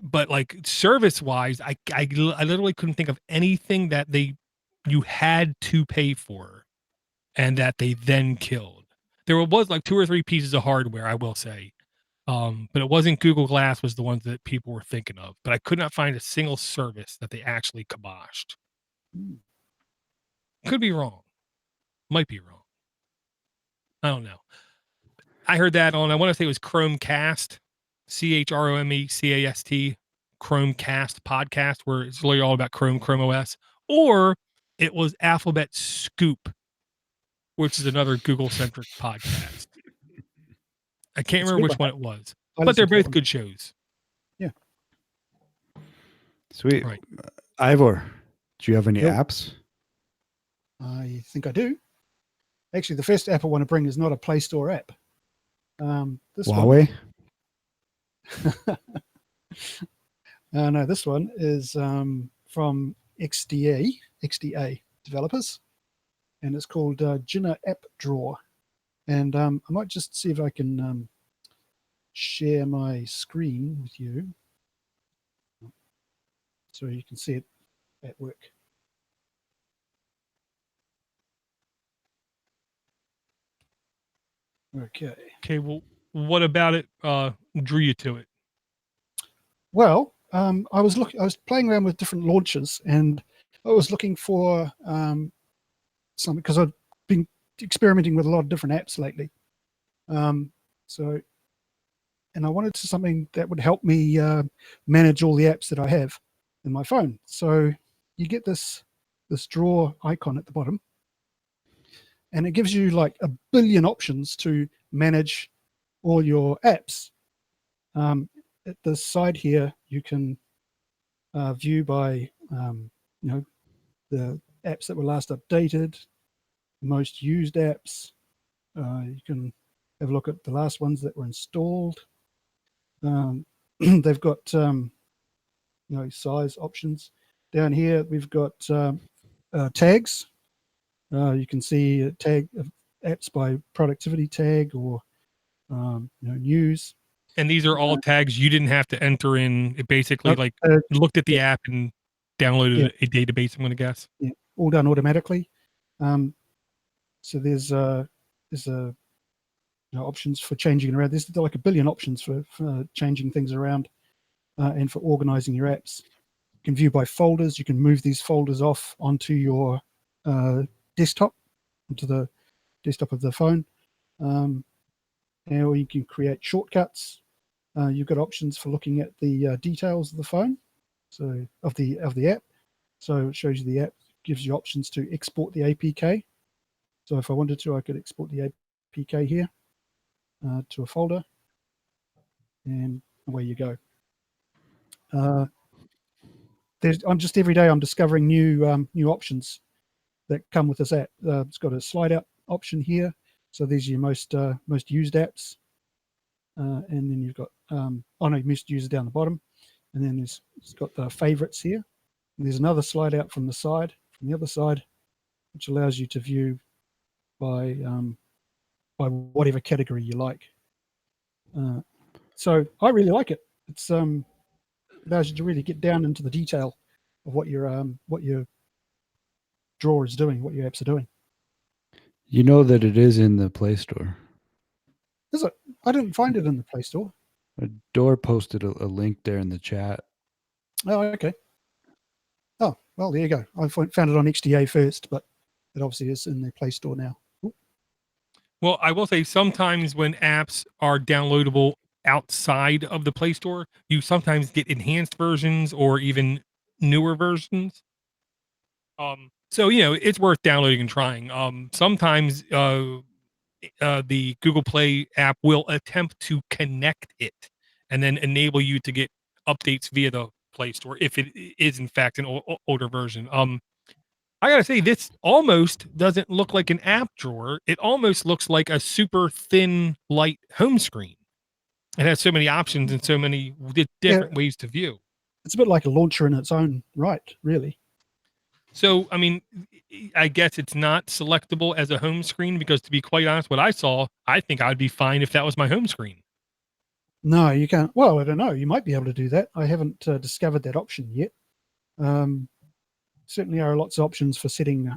But like service wise, I literally couldn't think of anything that you had to pay for and that they then killed. There was like 2 or 3 pieces of hardware, I will say. But it wasn't Google Glass was the ones that people were thinking of, but I could not find a single service that they actually kiboshed. Could be wrong. Might be wrong. I don't know. I heard that on, I want to say it was Chromecast, CHROMECAST, Chromecast podcast, where it's really all about Chrome OS, or it was Alphabet Scoop, which is another Google centric podcast. I can't remember which one it was, but they're both good shows. Yeah. Sweet. Right. Ivor, do you have any apps? I think I do. Actually, the first app I want to bring is not a Play Store app. This Huawei? No, this one is from XDA developers, and it's called JINA App Drawer. And I might just see if I can share my screen with you so you can see it at work. Okay. Well, what about it drew you to it? Well, I was playing around with different launchers, and I was looking for something because I've been experimenting with a lot of different apps lately. And I wanted something that would help me manage all the apps that I have in my phone. So you get this drawer icon at the bottom, and it gives you like 1 billion options to manage all your apps. At the side here, you can view by the apps that were last updated, most used apps. You can have a look at the last ones that were installed. They've got size options. Down here, we've got tags. You can see tag apps by productivity tag or news. And these are all tags you didn't have to enter in. It basically looked at the app and downloaded a database, I'm going to guess. Yeah, all done automatically. So there's options for changing around. There's like 1 billion options for changing things around and for organizing your apps. You can view by folders. You can move these folders off onto your desktop, onto the desktop of the phone. Or you can create shortcuts. You've got options for looking at the details of the phone, so of the app. So it shows you the app. gives you options to export the APK. So if I wanted to, I could export the APK here to a folder, and away you go. I'm just every day I'm discovering new options that come with this app. It's got a slide out option here, so these are your most used apps, and then you've got most used down the bottom, and then it's got the favorites here. And there's another slide out from the other side, which allows you to view by whatever category you like. So I really like it. It's allows you to really get down into the detail of what your drawer is doing, what your apps are doing. You know that it is in the Play Store. Is it? I didn't find it in the Play Store. Door posted a link there in the chat. Oh, okay. Oh, well, there you go. I found it on XDA first, but it obviously is in the Play Store now. Ooh. Well, I will say sometimes when apps are downloadable outside of the Play Store, you sometimes get enhanced versions or even newer versions. So it's worth downloading and trying. Sometimes the Google Play app will attempt to connect it and then enable you to get updates via the Play Store if it is in fact an older version. I gotta say, this almost doesn't look like an app drawer. It almost looks like a super thin, light home screen. It has so many options and so many different ways to view. It's a bit like a launcher in its own right, really. So, I mean, I guess it's not selectable as a home screen because, to be quite honest, what I saw, I think I'd be fine if that was my home screen. No, you can't. Well, I don't know. You might be able to do that. I haven't discovered that option yet. Certainly are lots of options for setting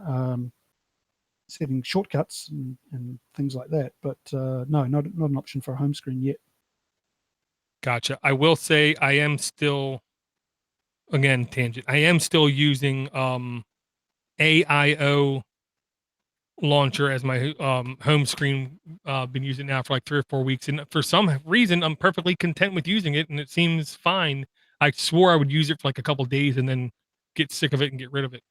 shortcuts and things like that. But no, not an option for a home screen yet. Gotcha. I will say I am still, again, tangent. I am still using AIO launcher as my home screen. Been using it now for like 3 or 4 weeks, and for some reason I'm perfectly content with using it, and it seems fine. I swore I would use it for like a couple of days and then get sick of it and get rid of it.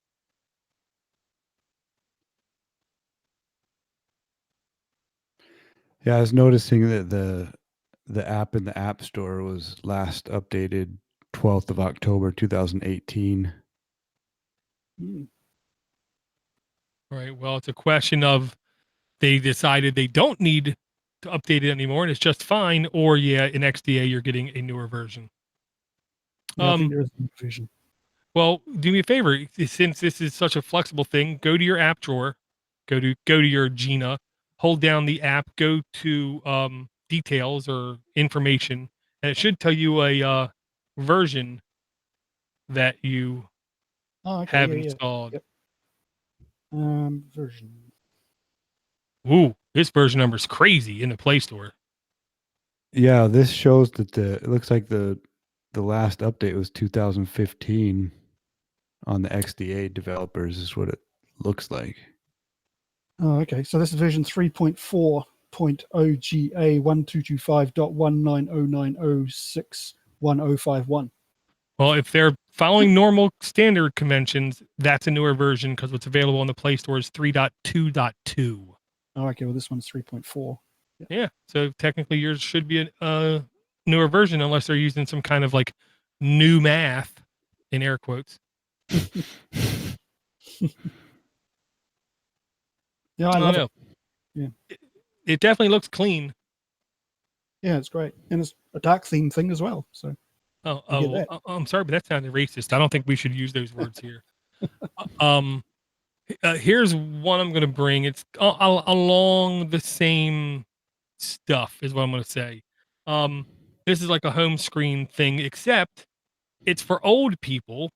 Yeah, I was noticing that the app in the App Store was last updated 12th of October 2018. Right. Well, it's a question of they decided they don't need to update it anymore and it's just fine, or in XDA you're getting a newer version. Yeah, I think there is a new version. Well, do me a favor, since this is such a flexible thing, go to your app drawer, go to your JINA, hold down the app, go to details or information, and it should tell you a version that you have installed. Yep. Version. Ooh, this version number is crazy in the Play Store. Yeah, this shows that it looks like the last update was 2015 on the XDA developers is what it looks like. Oh, okay. So this is version 3.4.0 GA 1225.19090611051. Well, if they're following normal standard conventions, that's a newer version because what's available on the Play Store is 3.2.2. Oh, okay. Well, this one's 3.4. Yeah. So technically yours should be a newer version unless they're using some kind of like new math in air quotes. Yeah, I love it. Yeah. It definitely looks clean. Yeah, it's great. And it's a dark theme thing as well. So I'm sorry, but that sounded racist. I don't think we should use those words here. Here's one I'm going to bring. It's along the same stuff is what I'm going to say. This is like a home screen thing, except it's for old people.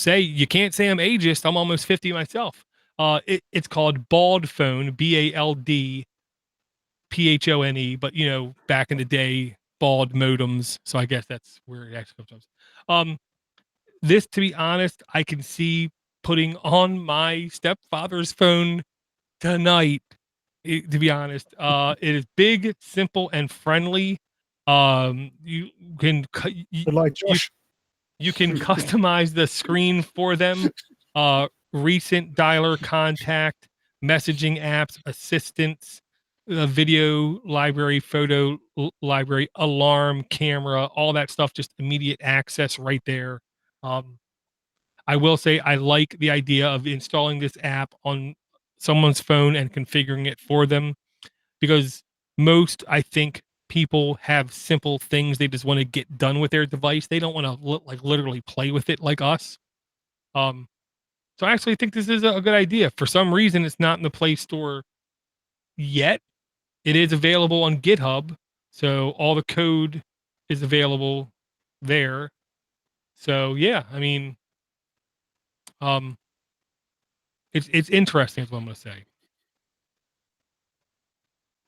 You can't say I'm ageist. I'm almost 50 myself. It's called Bald Phone, BALD PHONE, but back in the day, bald modems. So I guess that's where it actually comes from. This, to be honest, I can see putting on my stepfather's phone tonight. To be honest, it is big, simple, and friendly. You can like Josh. You can customize the screen for them. recent dialer contact, messaging apps, assistants, video library, photo library, alarm, camera, all that stuff, just immediate access right there. I will say I like the idea of installing this app on someone's phone and configuring it for them, because most, I think, people have simple things they just want to get done with their device. They don't want to like literally play with it like us. Um, so I actually think this is a good idea. For some reason, it's not in the Play Store yet. It is available on GitHub, so all the code is available there. So yeah, I mean, um, it's interesting, is what I'm gonna say.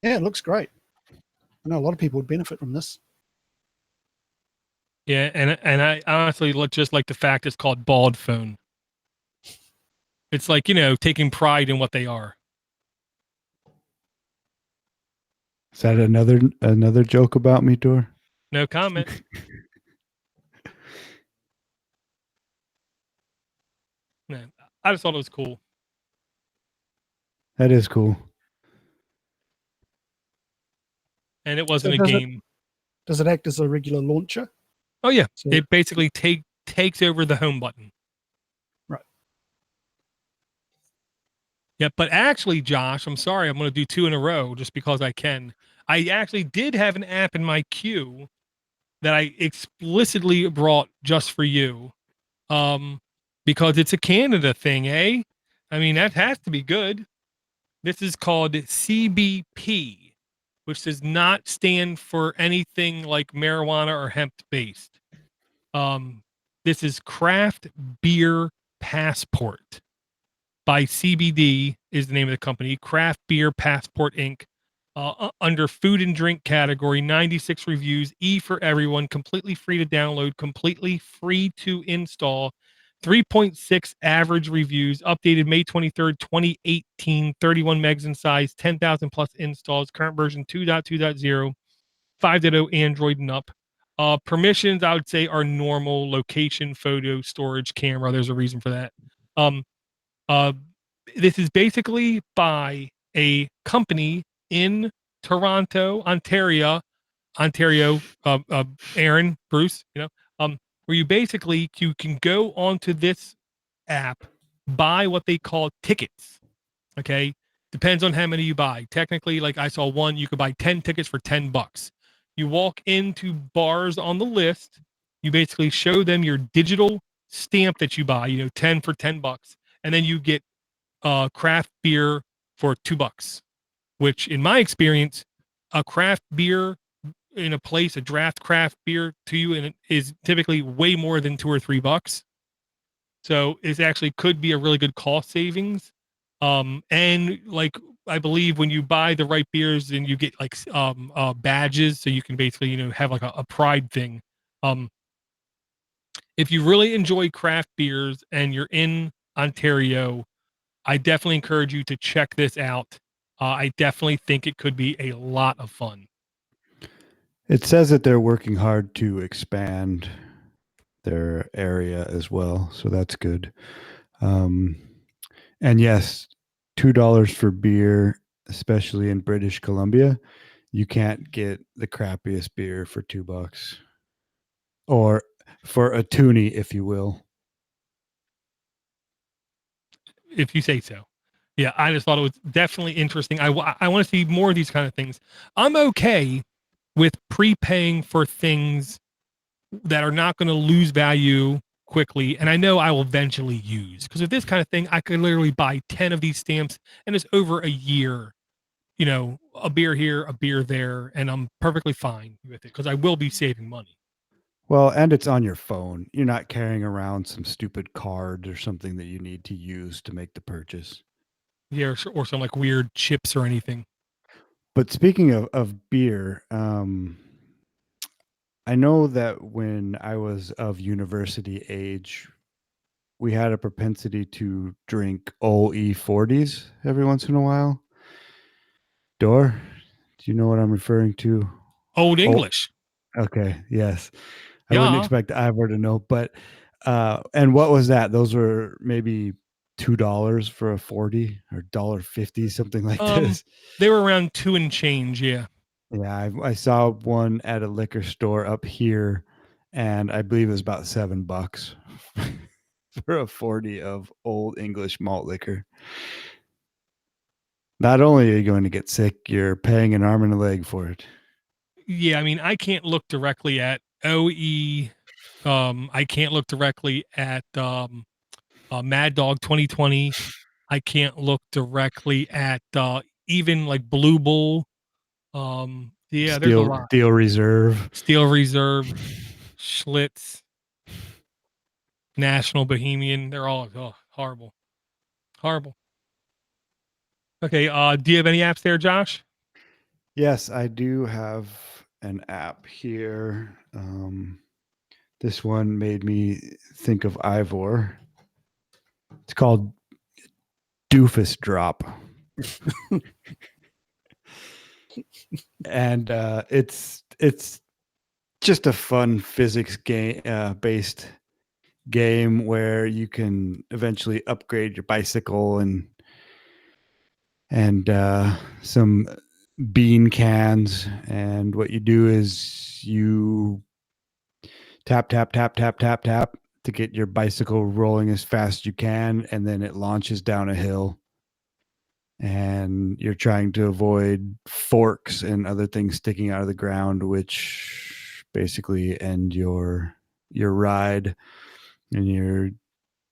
Yeah, it looks great. I know a lot of people would benefit from this. Yeah, and I honestly just like the fact it's called Bald Phone. It's like, taking pride in what they are. Is that another joke about me, Dor? No comment. Man, I just thought it was cool. That is cool. And it wasn't So a game. Does it act as a regular launcher? Oh yeah, So, it basically takes over the home button. right. Yeah, but actually, Josh, I'm sorry, I'm going to do two in a row just because I can. I actually did have an app in my queue that I explicitly brought just for you, because it's a Canada thing, eh? I mean, that has to be good. This is called CBP, which does not stand for anything like marijuana or hemp based. This is Craft Beer Passport by CBD is the name of the company. Craft Beer Passport Inc. Under food and drink category, 96 reviews, E for everyone, completely free to download, completely free to install. 3.6 average reviews, updated May 23rd, 2018, 31 megs in size, 10,000 plus installs, current version 2.2.0, 5.0 Android and up. Permissions, I would say, are normal: location, photo, storage, camera. There's a reason for that. Um, uh, this is basically by a company in Toronto, Ontario, Aaron, Bruce, where you can go onto this app, buy what they call tickets. Okay. Depends on how many you buy. Technically, like I saw one, you could buy 10 tickets for $10. You walk into bars on the list, you basically show them your digital stamp that you buy, 10 for $10, and then you get craft beer for $2, which in my experience, a craft beer in a place, a draft craft beer to you, and it is typically way more than $2 or $3. So it actually could be a really good cost savings. And like I believe when you buy the right beers, and you get like badges, so you can basically have like a pride thing. If you really enjoy craft beers and you're in Ontario, I definitely encourage you to check this out. I definitely think it could be a lot of fun. It says that they're working hard to expand their area as well, so that's good. And yes, $2 for beer, especially in British Columbia. You can't get the crappiest beer for $2, or for a toonie, if you will. If you say so. Yeah, I just thought it was definitely interesting. I want to see more of these kind of things. I'm okay with prepaying for things that are not going to lose value quickly, and I know I will eventually use, because with this kind of thing, I could literally buy 10 of these stamps, and it's over a year. A beer here, a beer there, and I'm perfectly fine with it because I will be saving money. Well, and it's on your phone. You're not carrying around some stupid card or something that you need to use to make the purchase. Yeah, or some like weird chips or anything. But speaking of beer, I know that when I was of university age, we had a propensity to drink old E40s every once in a while. Dor, do you know what I'm referring to? Old English. Okay, yes. I wouldn't Yeah. expect Ivor to know, but And what was that? Those were maybe $2 for a 40 or $1.50, something like this. They were around 2 and change. Yeah. Yeah, I saw one at a liquor store up here, and I believe it was about $7 for a 40 of old English malt liquor. Not only are you going to get sick, you're paying an arm and a leg for it. Yeah, I mean, I can't look directly at OE. I can't look directly at Mad Dog 2020. I can't look directly at even like Blue Bull. Yeah, there's a lot. Steel Reserve. Steel Reserve, Schlitz, National Bohemian. They're all horrible. Horrible. Okay, do you have any apps there, Josh? Yes, I do have an app here. This one made me think of Ivor. It's called Doofus Drop. And it's just a fun physics game based game where you can eventually upgrade your bicycle and some bean cans. And what you do is you tap to get your bicycle rolling as fast as you can, and then it launches down a hill. And you're trying to avoid forks and other things sticking out of the ground, which basically end your ride. And you're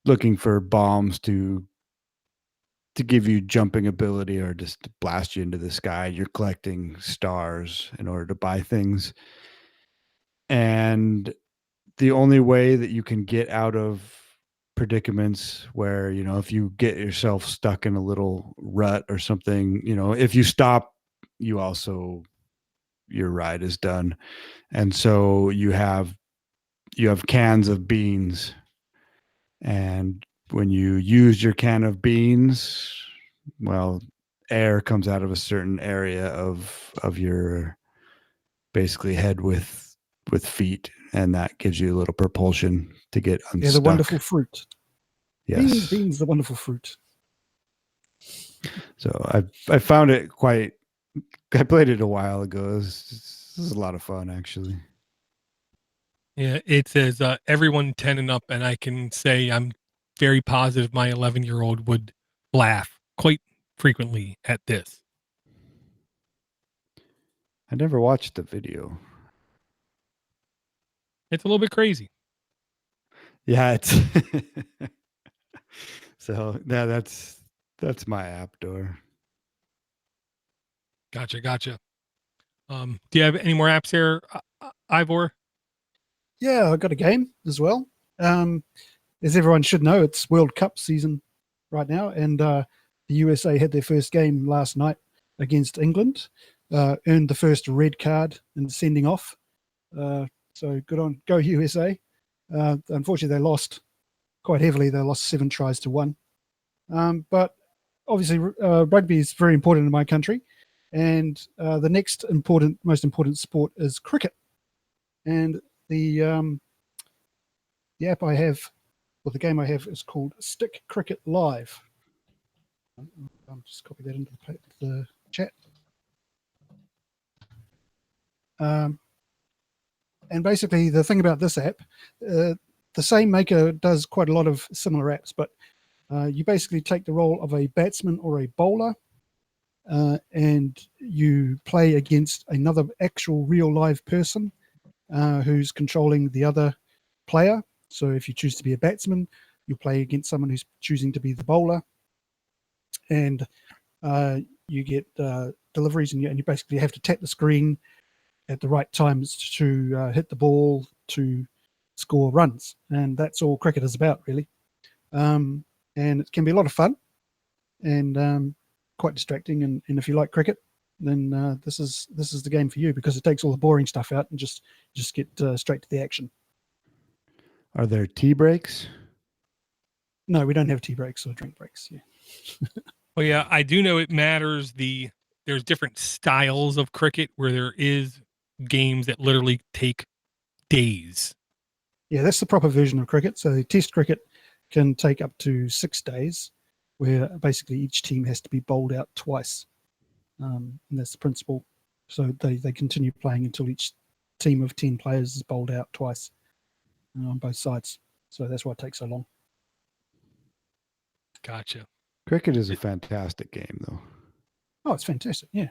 looking for bombs to give you jumping ability or just to blast you into the sky. You're collecting stars in order to buy things. And the only way that you can get out of predicaments where, you know, if you get yourself stuck in a little rut or something, you know, if you stop, your ride is done. And so you have cans of beans, and when you use your can of beans, well, air comes out of a certain area of your basically head with feet, and that gives you a little propulsion to get unstuck. Yeah, the wonderful fruit. Yes. Beans, the wonderful fruit. So I found it quite. I played it a while ago. This is a lot of fun, actually. Yeah, it says everyone 10 and up, and I can say I'm very positive my 11-year-old would laugh quite frequently at this. I never watched the video. It's a little bit crazy. Yeah, it's so yeah, that's my app door. Gotcha. Do you have any more apps here, Ivor? Yeah, I got a game as well. As everyone should know, it's World Cup season right now, and the USA had their first game last night against England. Earned the first red card in sending off. So good on, go USA. Unfortunately, they lost quite heavily. They lost 7 tries to 1. But obviously, rugby is very important in my country, and the next most important sport is cricket. And the app I have, or the game I have, is called Stick Cricket Live. I'll just copy that into the chat. And basically, the thing about this app, the same maker does quite a lot of similar apps, but you basically take the role of a batsman or a bowler, and you play against another actual real live person who's controlling the other player. So if you choose to be a batsman, you play against someone who's choosing to be the bowler, and you get deliveries, and you basically have to tap the screen at the right times to hit the ball to score runs. And that's all cricket is about, really. And it can be a lot of fun and quite distracting. And if you like cricket, then this is the game for you, because it takes all the boring stuff out and just get straight to the action. Are there tea breaks? No, we don't have tea breaks or drink breaks. Yeah. Well, yeah, I do know it matters. There's different styles of cricket where there is games that literally take days. Yeah, that's the proper version of cricket. So test cricket can take up to 6 days, where basically each team has to be bowled out twice. And that's the principle. So they continue playing until each team of 10 players is bowled out twice on both sides. So that's why it takes so long. Gotcha. Cricket is a fantastic game, though. Oh, it's fantastic. Yeah.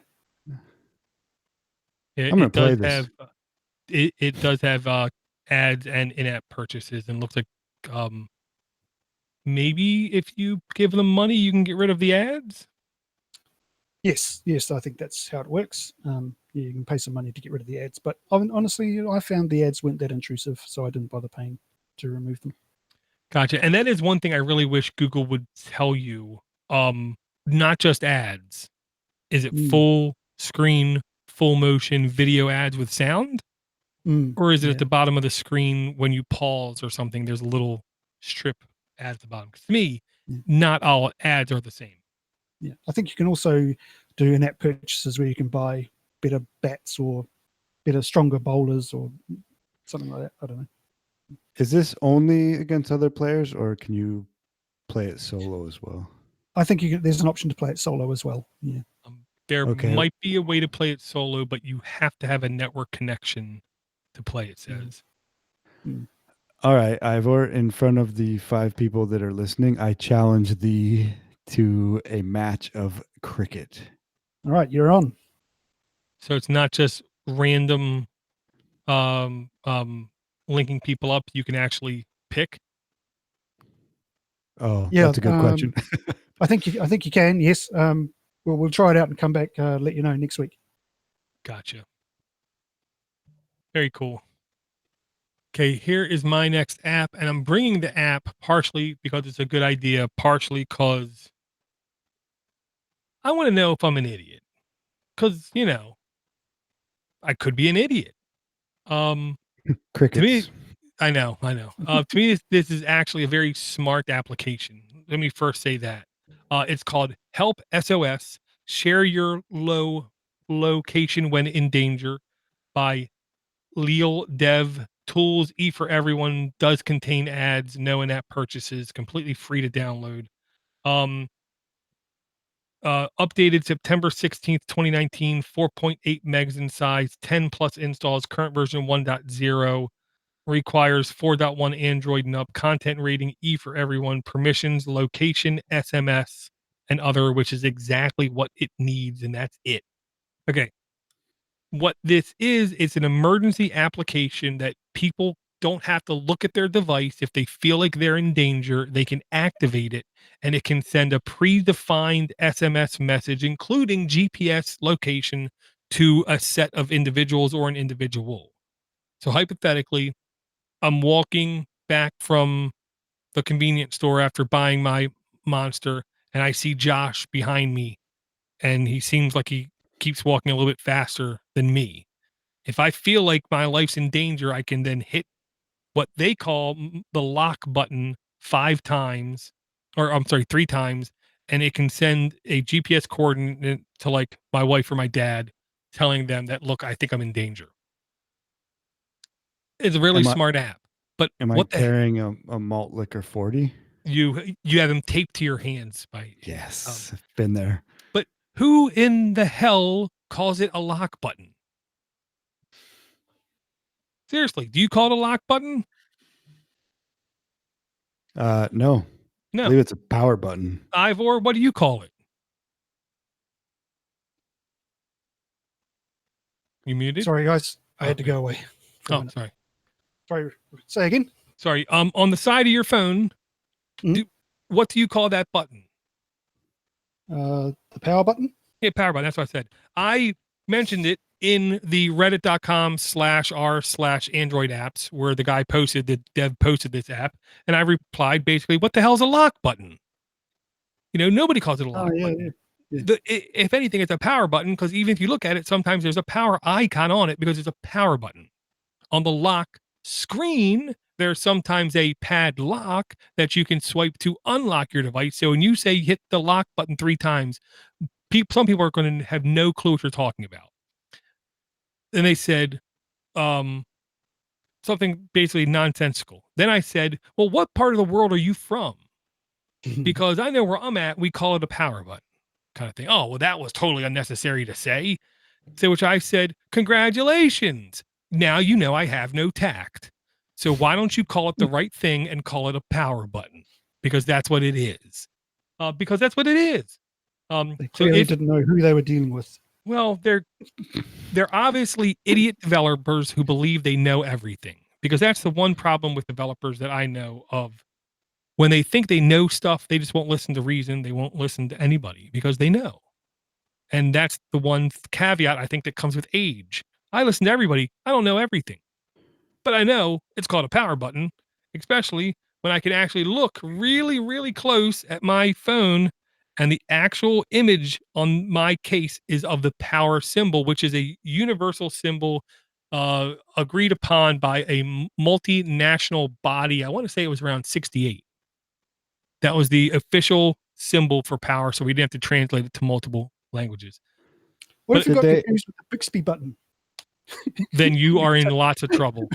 It, I'm gonna it does play this. have it does have ads and in-app purchases, and looks like maybe if you give them money, you can get rid of the ads. Yes, I think that's how it works. Yeah, you can pay some money to get rid of the ads, but honestly, I found the ads weren't that intrusive, so I didn't bother paying to remove them. Gotcha. And that is one thing I really wish Google would tell you. Not just ads. Is it full screen, full motion video ads with sound? Or is it at the bottom of the screen when you pause or something? There's a little strip ad at the bottom. 'Cause to me, not all ads are the same. Yeah, I think you can also do in-app purchases where you can buy better bats or better, stronger bowlers or something like that. I don't know. Is this only against other players, or can you play it solo as well? I think there's an option to play it solo as well. Yeah. There Okay. might be a way to play it solo, but you have to have a network connection to play, it says. All right, Ivor, in front of the 5 people that are listening, I challenge thee to a match of cricket. All right, you're on. So it's not just random linking people up. You can actually pick. Oh, Yeah, that's a good question. I think you can. Yes. We'll try it out and come back. Let you know next week. Gotcha. Very cool. Okay, here is my next app, and I'm bringing the app partially because it's a good idea, partially because I want to know if I'm an idiot. Because, I could be an idiot. Crickets. To me, I know. To me, this is actually a very smart application. Let me first say that. It's called Help SOS, Share Your Location When in Danger by Leal Dev Tools. E for everyone, does contain ads, no in-app purchases, completely free to download. Updated September 16th, 2019, 4.8 megs in size, 10 plus installs, current version 1.0, requires 4.1 Android and up, content rating E for everyone, permissions, location, SMS, and other, which is exactly what it needs, and that's it. Okay. What this is, it's an emergency application that people don't have to look at their device. If they feel like they're in danger, they can activate it, and it can send a predefined SMS message, including GPS location, to a set of individuals or an individual. So hypothetically, I'm walking back from the convenience store after buying my Monster, and I see Josh behind me, and he seems like he keeps walking a little bit faster than me. If I feel like my life's in danger, I can then hit what they call the lock button 5 times, or I'm sorry, 3 times, and it can send a GPS coordinate to like my wife or my dad, telling them that, look, I think I'm in danger. It's a really smart app. But am I carrying a malt liquor 40? You have them taped to your hands by Yes, I've been there. But who in the hell calls it a lock button? Seriously, do you call it a lock button? No. I believe it's a power button. Ivor, what do you call it? You muted? Sorry, guys. I had to go away. Sorry. Sorry. Say again. Sorry. On the side of your phone, what do you call that button? The power button? Yeah, power button. That's what I said. I mentioned it in the reddit.com/r/Android apps where the guy posted, the dev posted this app, and I replied basically, what the hell's a lock button? Nobody calls it a lock button. Yeah. If anything, it's a power button, because even if you look at it, sometimes there's a power icon on it because it's a power button. On the lock screen, there's sometimes a padlock that you can swipe to unlock your device. So when you say hit the lock button 3 times, some people are going to have no clue what you're talking about. And they said, something basically nonsensical. Then I said, well, what part of the world are you from? Because I know where I'm at, we call it a power button kind of thing. Oh, well, that was totally unnecessary to say. To which I said, congratulations. Now you know I have no tact. So why don't you call it the right thing and call it a power button? Because that's what it is. Because that's what it is. They So clearly didn't know who they were dealing with. well, they're obviously idiot developers who believe they know everything. Because that's the one problem with developers that I know of. When they think they know stuff, they just won't listen to reason. They won't listen to anybody because they know. And that's the one caveat I think that comes with age. I listen to everybody. I don't know everything. But I know it's called a power button, especially when I can actually look really, really close at my phone and the actual image on my case is of the power symbol, which is a universal symbol agreed upon by a multinational body. I want to say it was around 68. That was the official symbol for power, so we didn't have to translate it to multiple languages. What But if you got did they- confused with the Bixby button? Then you are in lots of trouble.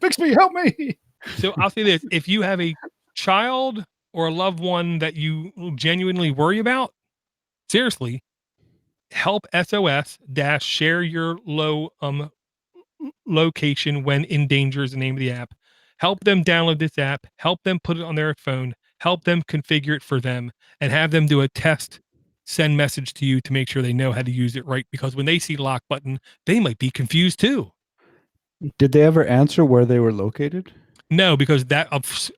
Bixby, help me! So I'll say this: if you have a child or a loved one that you genuinely worry about, seriously, help SOS dash share your low location when in danger is the name of the app. Help them download this app. Help them put it on their phone. Help them configure it for them, and have them do a test. Send message to you to make sure they know how to use it right. Because when they see lock button, they might be confused too. Did they ever answer where they were located? No, because that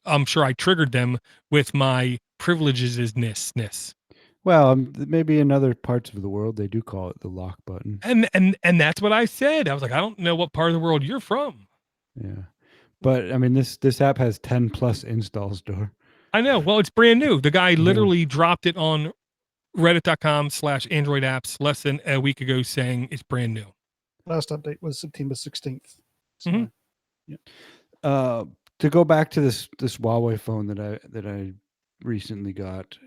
I'm sure I triggered them with my privileges-ness. Well, maybe in other parts of the world they do call it the lock button. And that's what I said. I was like, I don't know what part of the world you're from. Yeah, but I mean this app has 10 plus installs. Door. I know. Well, it's brand new. The guy Yeah. literally dropped it on reddit.com/Android apps less than a week ago saying it's brand new. Last update was September 16th. So, Mhm. To go back to this Huawei phone that I recently got,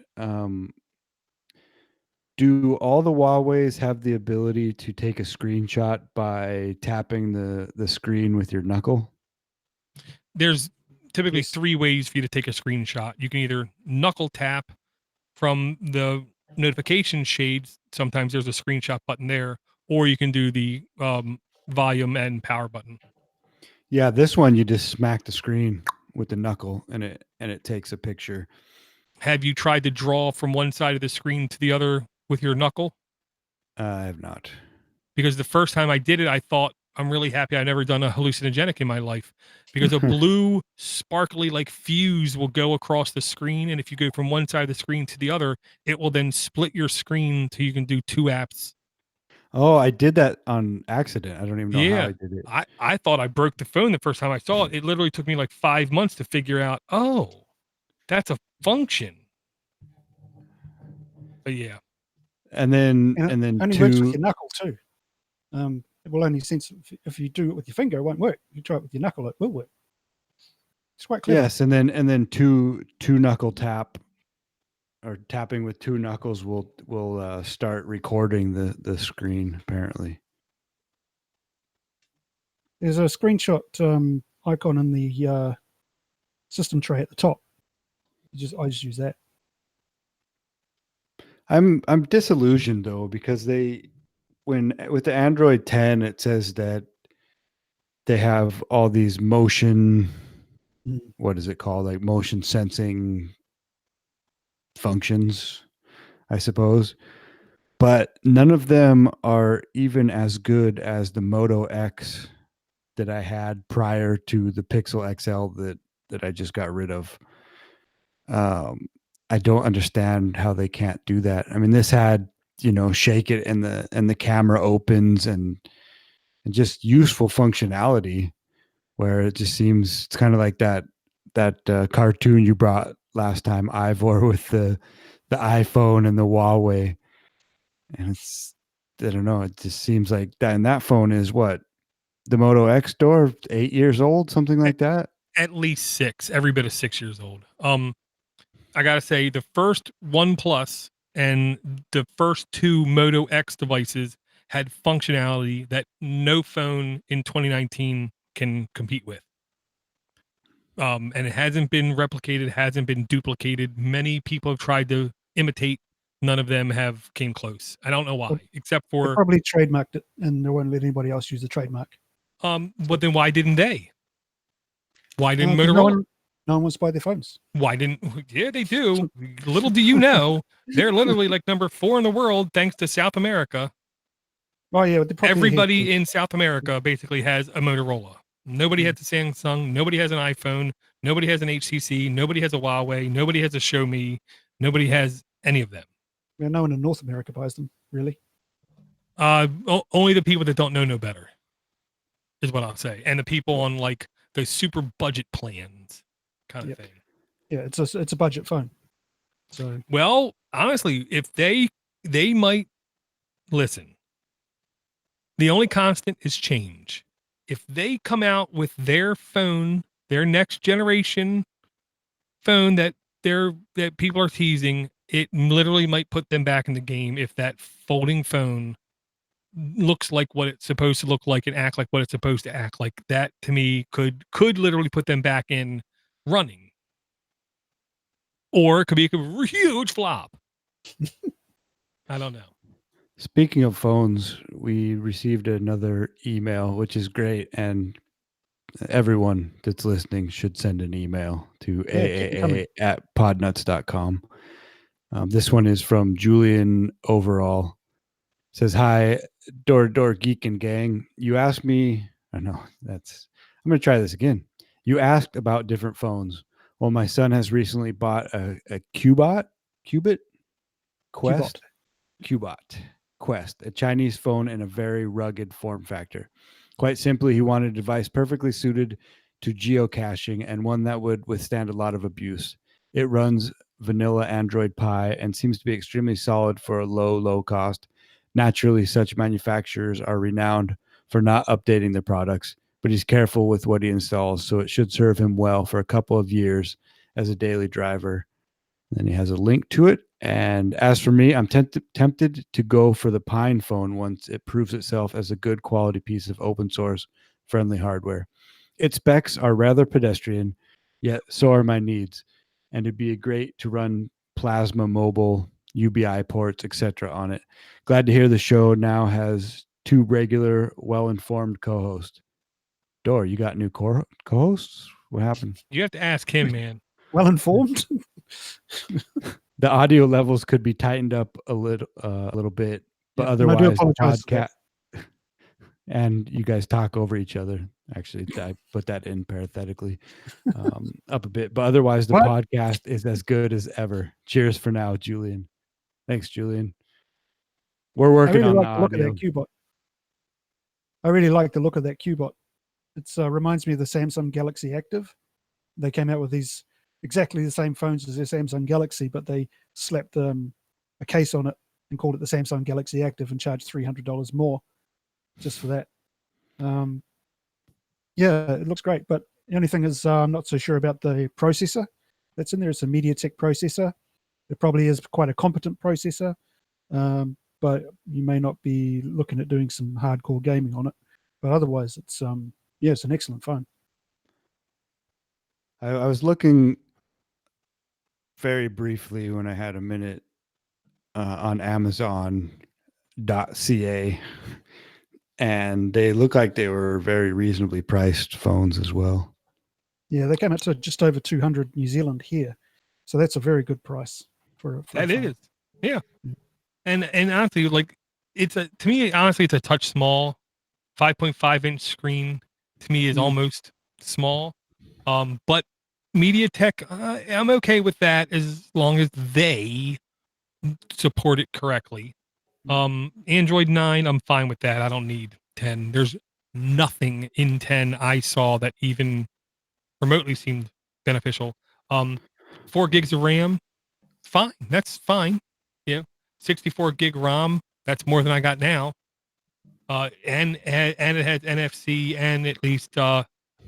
do all the Huawei's have the ability to take a screenshot by tapping the screen with your knuckle? There's typically Yes. 3 ways for you to take a screenshot. You can either knuckle tap from the notification shades. Sometimes there's a screenshot button there, or you can do the volume and power button. Yeah, this one you just smack the screen with the knuckle and it takes a picture. Have you tried to draw from one side of the screen to the other with your knuckle? I have not. Because the first time I did it, I thought, I'm really happy I've never done a hallucinogenic in my life, because a blue sparkly like fuse will go across the screen. And if you go from one side of the screen to the other, it will then split your screen so you can do 2 apps. Oh, I did that on accident. I don't even know how Yeah. I did it. I thought I broke the phone the first time I saw it. It literally took me like 5 months to figure out, oh, that's a function. But yeah. And then only works with your knuckle too. It will only sense if you do it with your finger, it won't work. If you try it with your knuckle, it will work. It's quite clever. yes, and then two knuckle tap or tapping with 2 knuckles will start recording the screen apparently. There's a screenshot icon in the system tray at the top. I just use that. I'm disillusioned though, because with the Android 10 it says that they have all these motion, what is it called, like motion sensing functions, I suppose, but none of them are even as good as the Moto X that I had prior to the Pixel XL that I just got rid of. I don't understand how they can't do that. I mean, this had, shake it and the camera opens and just useful functionality, where it just seems it's kind of like that cartoon you brought last time, Ivor, with the iPhone and the Huawei. And it's, I don't know, it just seems like that. And that phone is what, the Moto X Door, 8 years old, something like that. At least 6, every bit of 6 years old. I gotta say, the first OnePlus and the first 2 Moto X devices had functionality that no phone in 2019 can compete with. And it hasn't been replicated, hasn't been duplicated. Many people have tried to imitate. None of them have came close. I don't know why, except They for probably trademarked it, and they won't let anybody else use the trademark. but then why didn't they? Why didn't 'Cause Motorola? no one wants to buy their phones. Why didn't? Yeah, they do. Little do you know, they're literally like number 4 in the world thanks to South America. Oh yeah, they're probably Everybody in South America basically has a Motorola. Nobody has a Samsung. Nobody has an iPhone. Nobody has an HTC. Nobody has a Huawei. Nobody has a Xiaomi. Nobody has any of them. Yeah, no one in North America buys them, really. Only the people that don't know no better is what I'll say, and the people on like those super budget plans, kind of thing. Yeah, it's a budget phone. So well, honestly, if they might listen. The only constant is change. If they come out with their phone, their next generation phone that people are teasing, it literally might put them back in the game if that folding phone looks like what it's supposed to look like and act like what it's supposed to act like. That to me could literally put them back in running. Or it could be a huge flop. I don't know. Speaking of phones, we received another email, which is great. And everyone that's listening should send an email to aaa@podnutz.com. This one is from Julian Overall. Says, hi, DoorToDoorGeek and gang. You asked me, I'm going to try this again. You asked about different phones. Well, my son has recently bought a Qbot Quest, a Chinese phone in a very rugged form factor. Quite simply, he wanted a device perfectly suited to geocaching and one that would withstand a lot of abuse. It runs vanilla Android Pie and seems to be extremely solid for a low cost. Naturally, such manufacturers are renowned for not updating their products, but he's careful with what he installs, so it should serve him well for a couple of years as a daily driver. Then he has a link to it. And as for me, I'm tempted to go for the Pine phone once it proves itself as a good quality piece of open source friendly hardware. Its specs are rather pedestrian, yet so are my needs. And it'd be great to run Plasma Mobile, UBI ports, etc. on it. Glad to hear the show now has 2 regular, well-informed co-hosts. Dor, you got new co-hosts? What happened? You have to ask him, man. Well informed. The audio levels could be tightened up a little bit, but otherwise, I do apologize podcast and you guys talk over each other. Actually, I put that in parenthetically up a bit, but otherwise, the podcast is as good as ever. Cheers for now, Julian. Thanks, Julian. We're working on the audio. I really like the look of that Qbot. It reminds me of the Samsung Galaxy Active. They came out with these exactly the same phones as their Samsung Galaxy, but they slapped a case on it and called it the Samsung Galaxy Active and charged $300 more just for that. Yeah, it looks great, but the only thing is I'm not so sure about the processor that's in there. It's a MediaTek processor. It probably is quite a competent processor, but you may not be looking at doing some hardcore gaming on it. But otherwise, it's it's an excellent phone. I was looking very briefly when I had a minute on Amazon.ca, and they look like they were very reasonably priced phones as well. Yeah, they came out to just over 200 New Zealand here, so that's a very good price for that is. Yeah, and honestly, like to me, honestly, it's a touch small. 5.5-inch screen to me is almost small, but MediaTek, I'm okay with that as long as they support it correctly. Android 9, I'm fine with that. I don't need 10. There's nothing in 10 I saw that even remotely seemed beneficial. 4 gigs of RAM, fine. That's fine. Yeah, 64 gig ROM, that's more than I got now. And it has NFC and at least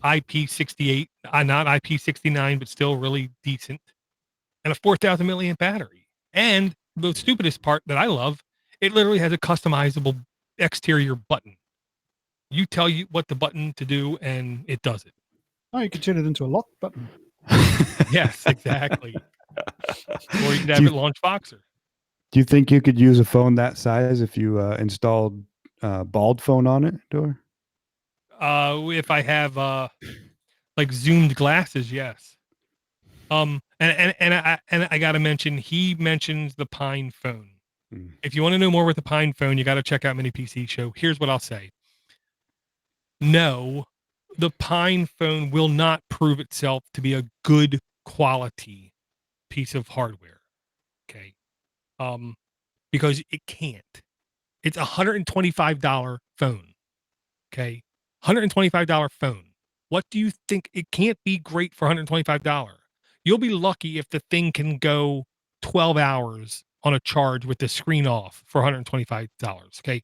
IP68, not IP69, but still really decent, and a 4,000 milliamp battery. And the stupidest part that I love, it literally has a customizable exterior button. You tell you what the button to do, and it does it. Oh, you could turn it into a lock button. Yes, exactly. Or you could do, have you, it launch Boxer. do you think you could use a phone that size if you installed bald phone on it, Door? If I have like zoomed glasses, yes. And I gotta mention, he mentions the Pine phone. Mm. If you want to know more with the Pine phone, you got to check out Mini PC Show. Here's what I'll say. No, the Pine phone will not prove itself to be a good quality piece of hardware. Okay. Because it can't. It's $125 phone. Okay. $125 phone. What do you think? It can't be great for $125. You'll be lucky if the thing can go 12 hours on a charge with the screen off for $125. Okay.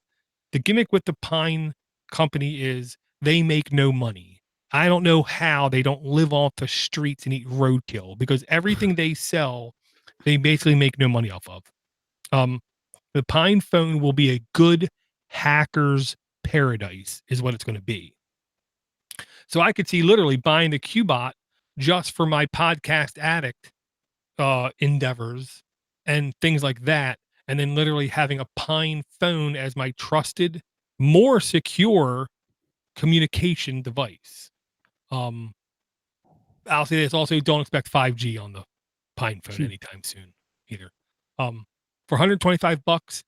The gimmick with the Pine company is they make no money. I don't know how they don't live off the streets and eat roadkill, because everything they sell, they basically make no money off of. The Pine phone will be a good hacker's paradise, is what it's going to be. So I could see literally buying the Qbot just for my podcast addict endeavors and things like that, and then literally having a Pine phone as my trusted, more secure communication device. I'll say this also: don't expect 5G on the Pine phone anytime soon either. For $125,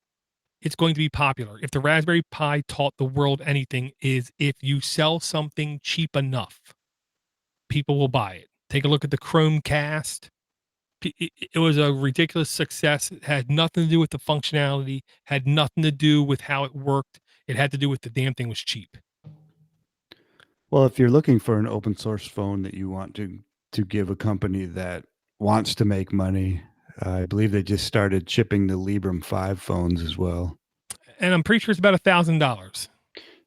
it's going to be popular. If the Raspberry Pi taught the world anything, is if you sell something cheap enough, people will buy it. Take a look at the Chromecast. It was a ridiculous success. It had nothing to do with the functionality, had nothing to do with how it worked. It had to do with the damn thing was cheap. Well, if you're looking for an open source phone that you want to give a company that wants to make money, I believe they just started shipping the Librem 5 phones as well. And I'm pretty sure it's about $1,000.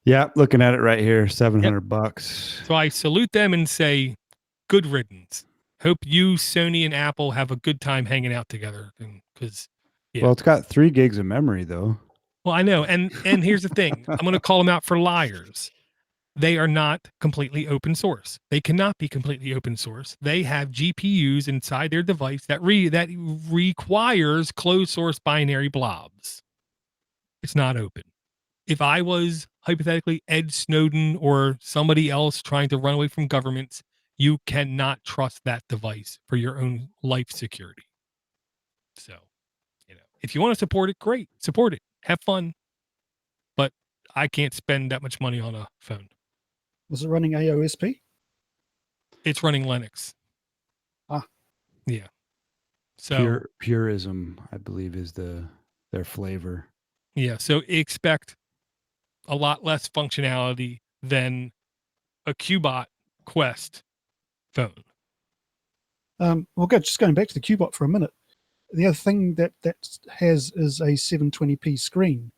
Yeah, looking at it right here, $700. So I salute them and say, good riddance. Hope you, Sony, and Apple have a good time hanging out together. Because, yeah. Well, it's got 3 gigs of memory though. Well, I know. And here's the thing. I'm going to call them out for liars. They are not completely open source. They cannot be completely open source. They have GPUs inside their device that requires closed source binary blobs. It's not open. If I was hypothetically Ed Snowden or somebody else trying to run away from governments, you cannot trust that device for your own life security. So, if you want to support it, great. Support it. Have fun. But I can't spend that much money on a phone. Was it running AOSP? It's running Linux. Yeah. So Purism, I believe, is their flavor. Yeah. So expect a lot less functionality than a Qbot Quest phone. Well, just going back to the Qbot for a minute. The other thing that has is a 720p screen.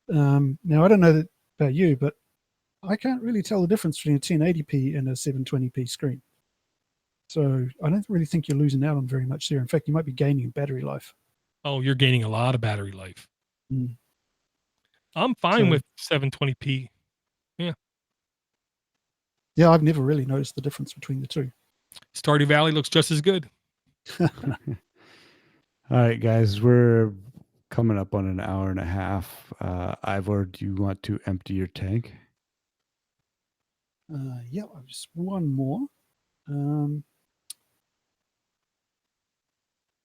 Now, I don't know that about you, but I can't really tell the difference between a 1080p and a 720p screen. So I don't really think you're losing out on very much there. In fact, you might be gaining in battery life. Oh, you're gaining a lot of battery life. Mm. I'm fine with 720p. Yeah. Yeah, I've never really noticed the difference between the two. Stardew Valley looks just as good. All right, guys, we're coming up on an hour and a half. Ivor, do you want to empty your tank? Yeah, just one more.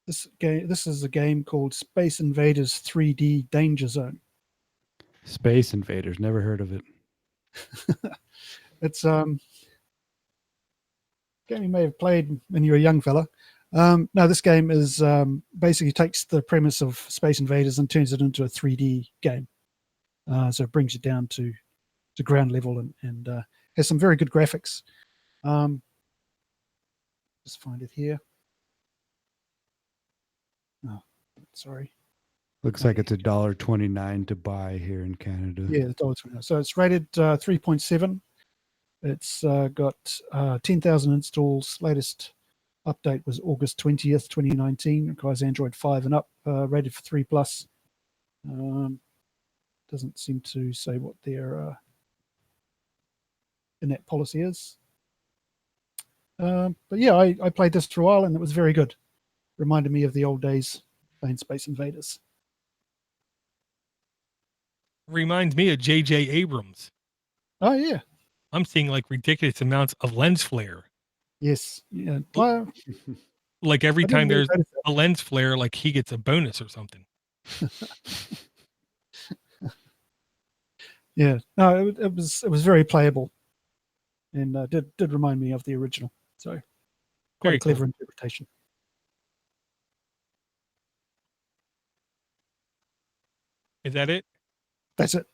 This is a game called Space Invaders 3D Danger Zone. Space Invaders, never heard of it. It's game you may have played when you were a young fella. No, this game is basically takes the premise of Space Invaders and turns it into a 3D game. So it brings it down to ground level and has some very good graphics. Just find it here. Oh, sorry. Looks like it's $1.29 to buy here in Canada. Yeah, $1.29. So it's rated 3.7. It's got 10,000 installs. Latest update was August 20th, 2019. It requires Android 5 and up, rated for 3+. Doesn't seem to say what their in that policy is. But yeah, I played this for a while and it was very good. Reminded me of the old days playing Space Invaders. Reminds me of J.J. Abrams. Oh yeah, I'm seeing like ridiculous amounts of lens flare. yes, yeah. Well, Like every I didn't time really there's notice that. a lens flare, like he gets a bonus or something. Yeah, no, it was very playable, and did remind me of the original. So quite Very a clever cool. interpretation. Is that it? That's it.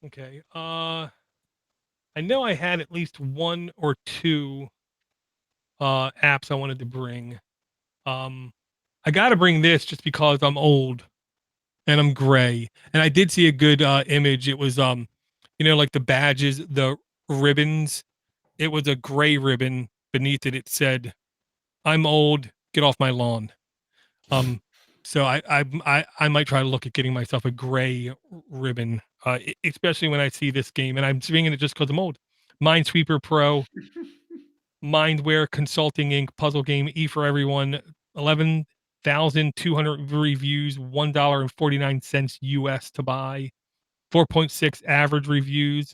Okay. I know I had at least one or two apps I wanted to bring. I got to bring this just because I'm old and I'm gray. And I did see a good image. It was like the badges, the ribbons. It was a gray ribbon. Beneath it, it said, "I'm old. Get off my lawn." So I might try to look at getting myself a gray ribbon, especially when I see this game. And I'm bringing it just because I'm old. Minesweeper Pro, Mindware Consulting Inc. puzzle game, E for everyone, 11,200 reviews, $1.49 US to buy, 4.6 average reviews.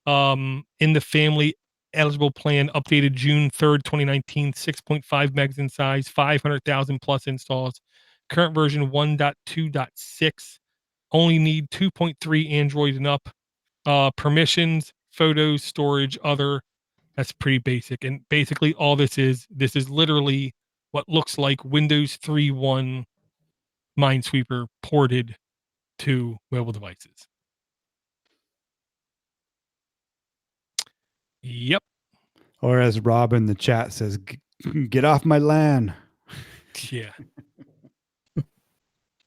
In the family eligible plan, updated June 3rd, 2019, 6.5 megs in size, 500,000 plus installs. Current version 1.2.6. Only need 2.3 Android and up. Permissions, photos, storage, other. That's pretty basic. And basically all this is literally what looks like Windows 3.1 Minesweeper ported to mobile devices. Yep. Or as Rob in the chat says, get off my LAN. Yeah.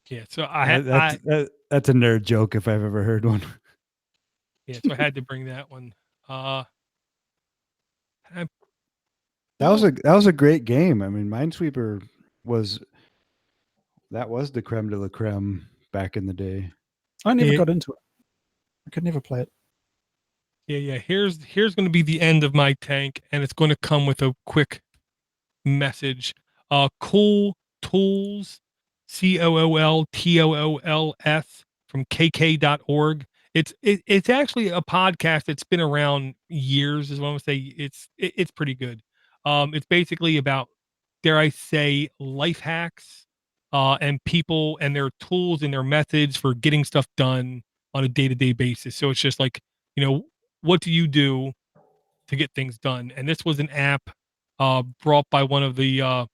Yeah. So that's a nerd joke if I've ever heard one. Yeah. So I had to bring that one. That was a great game. I mean, Minesweeper was the creme de la creme back in the day. I never got into it. I could never play it. Yeah. Here's going to be the end of my tank, and it's going to come with a quick message. Cool Tools, COOLTOOLS from KK.org. It's actually a podcast that's been around years, is what I'm gonna say. It's pretty good. It's basically about, dare I say, life hacks, and people and their tools and their methods for getting stuff done on a day-to-day basis. So it's just like, what do you do to get things done? And this was an app brought by one of the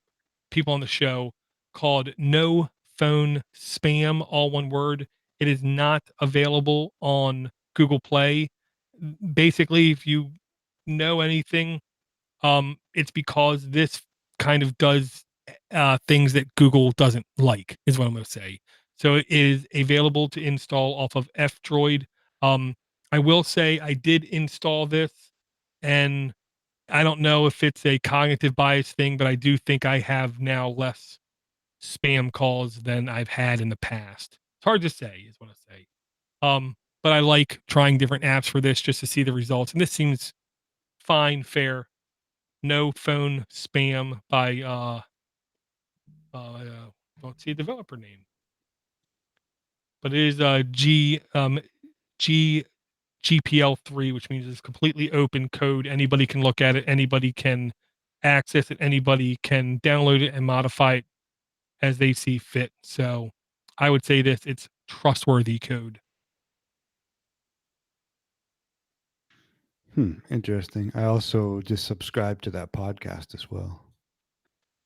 people on the show called No Phone Spam, all one word. It is not available on Google Play. Basically, if you know anything, it's because this kind of does things that Google doesn't like, is what I'm going to say. So it is available to install off of F-Droid. I will say I did install this, and I don't know if it's a cognitive bias thing, but I do think I have now less spam calls than I've had in the past. It's hard to say, is what I say. But I like trying different apps for this just to see the results. And this seems fine, fair. No Phone Spam by don't see a developer name. But it is G GPL3, which means it's completely open code. Anybody can look at it. Anybody can access it. Anybody can download it and modify it as they see fit. So I would say this, it's trustworthy code. Interesting. I also just subscribe to that podcast as well.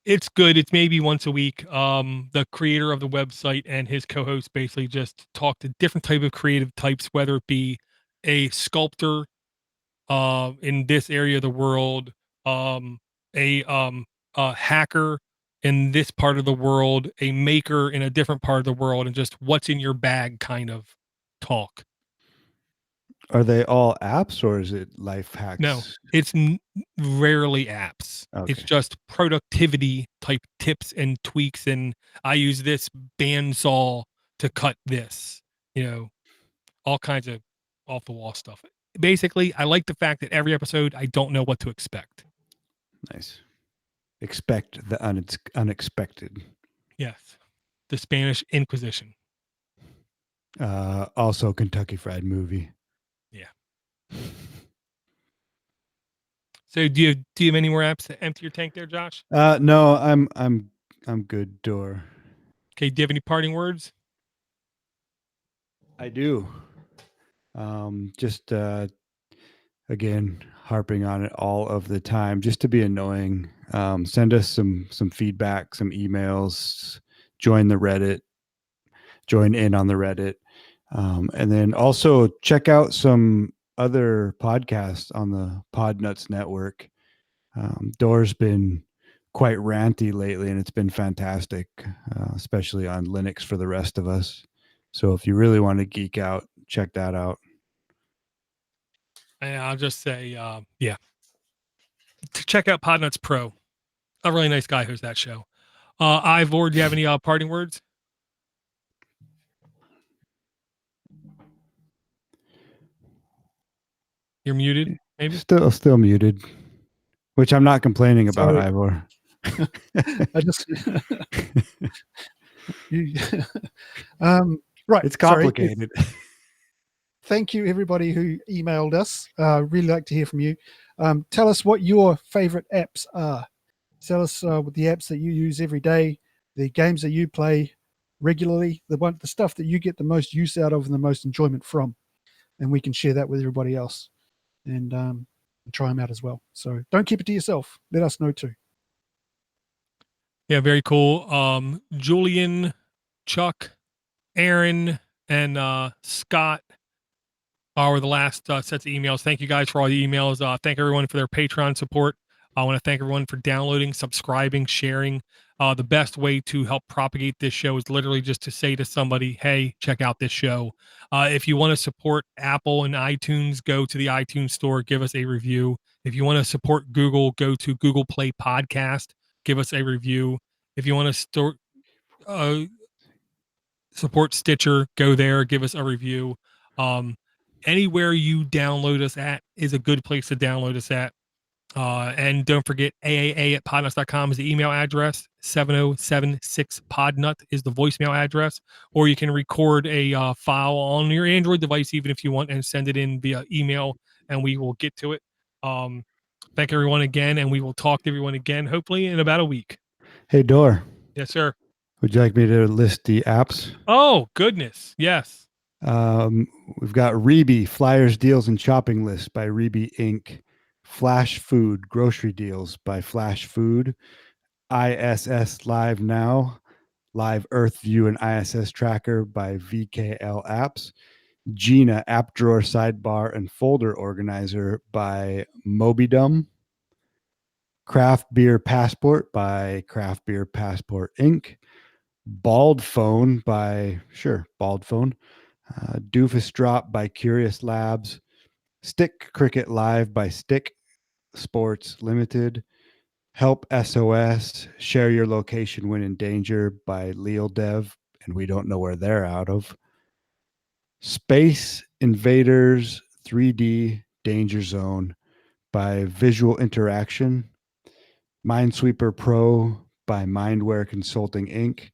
It's good. It's maybe once a week. The creator of the website and his co-host basically just talk to different type of creative types, whether it be a sculptor in this area of the world, a hacker in this part of the world, a maker in a different part of the world, and just what's in your bag kind of talk. Are they all apps or is it life hacks? No, it's rarely apps. Okay. It's just productivity type tips and tweaks. And I use this bandsaw to cut this, all kinds of off the wall stuff. basically, I like the fact that every episode I don't know what to expect. Nice. Expect the unexpected. Yes, the Spanish Inquisition. Also, Kentucky Fried Movie. Yeah. So do you have any more apps to empty your tank there, Josh? No, I'm good, Door. Okay. Do you have any parting words? I do. Just again, harping on it all of the time, just to be annoying. Send us some feedback, some emails. Join the Reddit. Join in on the Reddit, and then also check out some other podcasts on the Podnutz network. Door's been quite ranty lately, and it's been fantastic, especially on Linux for the rest of us. So if you really want to geek out, check that out. And I'll just say, yeah, to check out Podnutz Pro. A really nice guy who's that show. Ivor, do you have any parting words? You're muted, maybe? Still muted, which I'm not complaining about, Sorry. Ivor. I just you, right. It's sorry. complicated. Thank you, everybody who emailed us. Really like to hear from you. Tell us what your favorite apps are. Tell us what the apps that you use every day, the games that you play regularly, the stuff that you get the most use out of and the most enjoyment from, and we can share that with everybody else and try them out as well. So don't keep it to yourself. Let us know too. Yeah, very cool. Julian, Chuck, Aaron, and Scott are the last sets of emails. Thank you guys for all the emails. Thank everyone for their Patreon support. I want to thank everyone for downloading, subscribing, sharing. The best way to help propagate this show is literally just to say to somebody, hey, check out this show. If you want to support Apple and iTunes, go to the iTunes store, give us a review. If you want to support Google, go to Google Play Podcast, give us a review. If you want to support Stitcher, go there, give us a review. Anywhere you download us at is a good place to download us at. And don't forget aaa@podnutz.com is the email address. 7076podnut is the voicemail address. Or you can record a file on your Android device, even if you want, and send it in via email, and we will get to it. Thank everyone again, and we will talk to everyone again, hopefully in about a week. Hey, Door. Yes, sir. Would you like me to list the apps? Oh, goodness. Yes. We've got Reebee, Flyers, Deals, and Shopping List by Reebee Inc. Flashfood, Grocery Deals by Flashfood. ISS Live Now, Live Earth View and ISS Tracker by VKL Apps. JINA, App Drawer, Sidebar, and Folder Organizer by Mobidum. Craft Beer Passport by Craft Beer Passport Inc. Bald Phone by, Bald Phone. Doofus Drop by Curious Labs. Stick Cricket Live by Stick Sports Limited. Help SOS, Share Your Location When in Danger by Leal Dev, and we don't know where they're out of. Space Invaders 3D Danger Zone by Visual Interaction. Minesweeper Pro by Mindware Consulting Inc.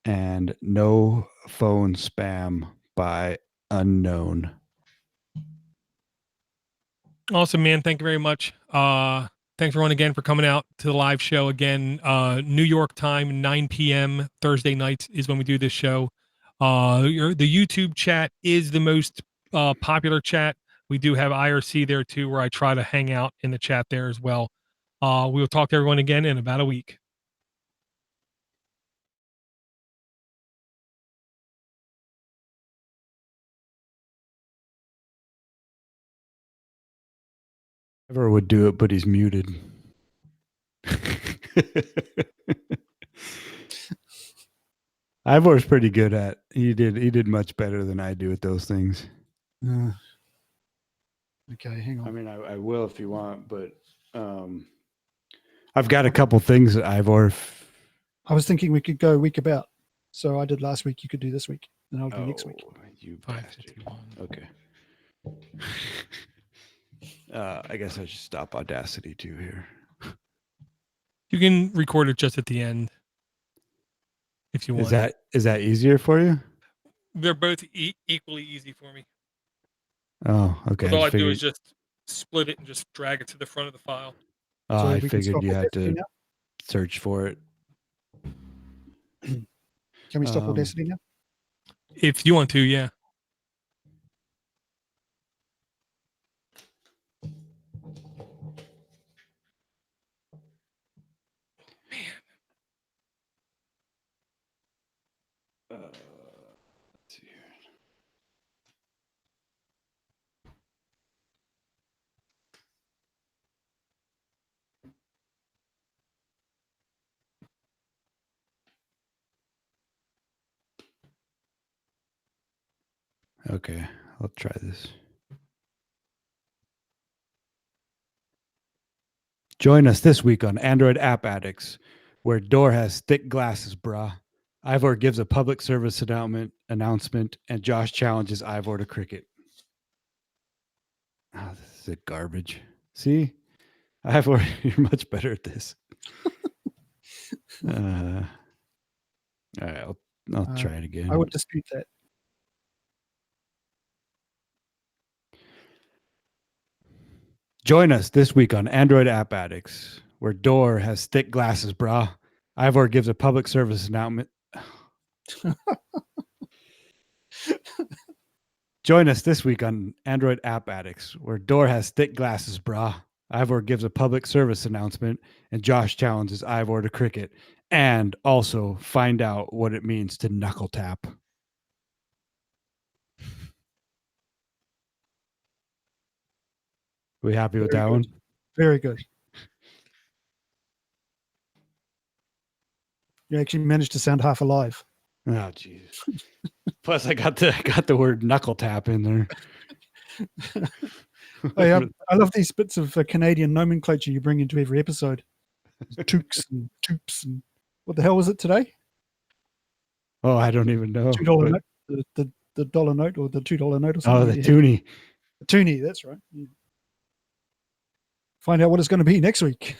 And No Phone Spam by Unknown. Awesome, man. Thank you very much. Thanks everyone again for coming out to the live show again. New York time, 9 p.m. Thursday nights is when we do this show. The YouTube chat is the most popular chat. We do have IRC there too, where I try to hang out in the chat there as well. We will talk to everyone again in about a week. Ivor would do it, but he's muted. Ivor's pretty good at. He did much better than I do at those things. Okay, hang on. I mean, I will if you want, but I've got a couple things that Ivor. I was thinking we could go week about. So I did last week. You could do this week, and I'll do next week. You 5:51. Okay. I guess I should stop Audacity too here. You can record it just at the end if you want. Is that easier for you? They're both equally easy for me. Oh, okay. All I do is just split it and just drag it to the front of the file. So I we can figured stop you had Audacity to now? search for it. Can we stop Audacity now? If you want to, yeah. Let's see here. Okay, I'll try this. Join us this week on Android App Addicts, where Door has thick glasses, brah. Ivor gives a public service announcement, and Josh challenges Ivor to cricket. Oh, this is a garbage. See? Ivor, you're much better at this. All right, I'll try it again. I would dispute that. Join us this week on Android App Addicts, where Door has thick glasses, brah. Ivor gives a public service announcement. Join us this week on Android App Addicts, where Door has thick glasses, brah. Ivor gives a public service announcement, and Josh challenges Ivor to cricket, and also find out what it means to knuckle tap. We happy with that one? Very good. You actually managed to sound half alive. Oh, jeez. Plus, I got the word knuckle tap in there. I love these bits of Canadian nomenclature you bring into every episode. Toques and toops and what the hell was it today? Oh, I don't even know. $2 note, the dollar note or the $2 note or something. Oh, the toonie. The toonie, that's right. Yeah. Find out what it's going to be next week.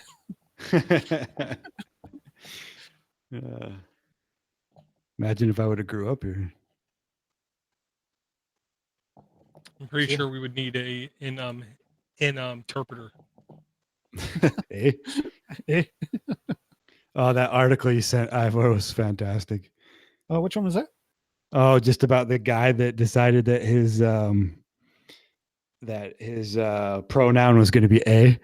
Imagine if I would have grew up here. I'm pretty sure we would need an interpreter. Eh? Eh? Oh, that article you sent, Ivor, was fantastic. Oh, which one was that? Oh, just about the guy that decided that his pronoun was going to be a.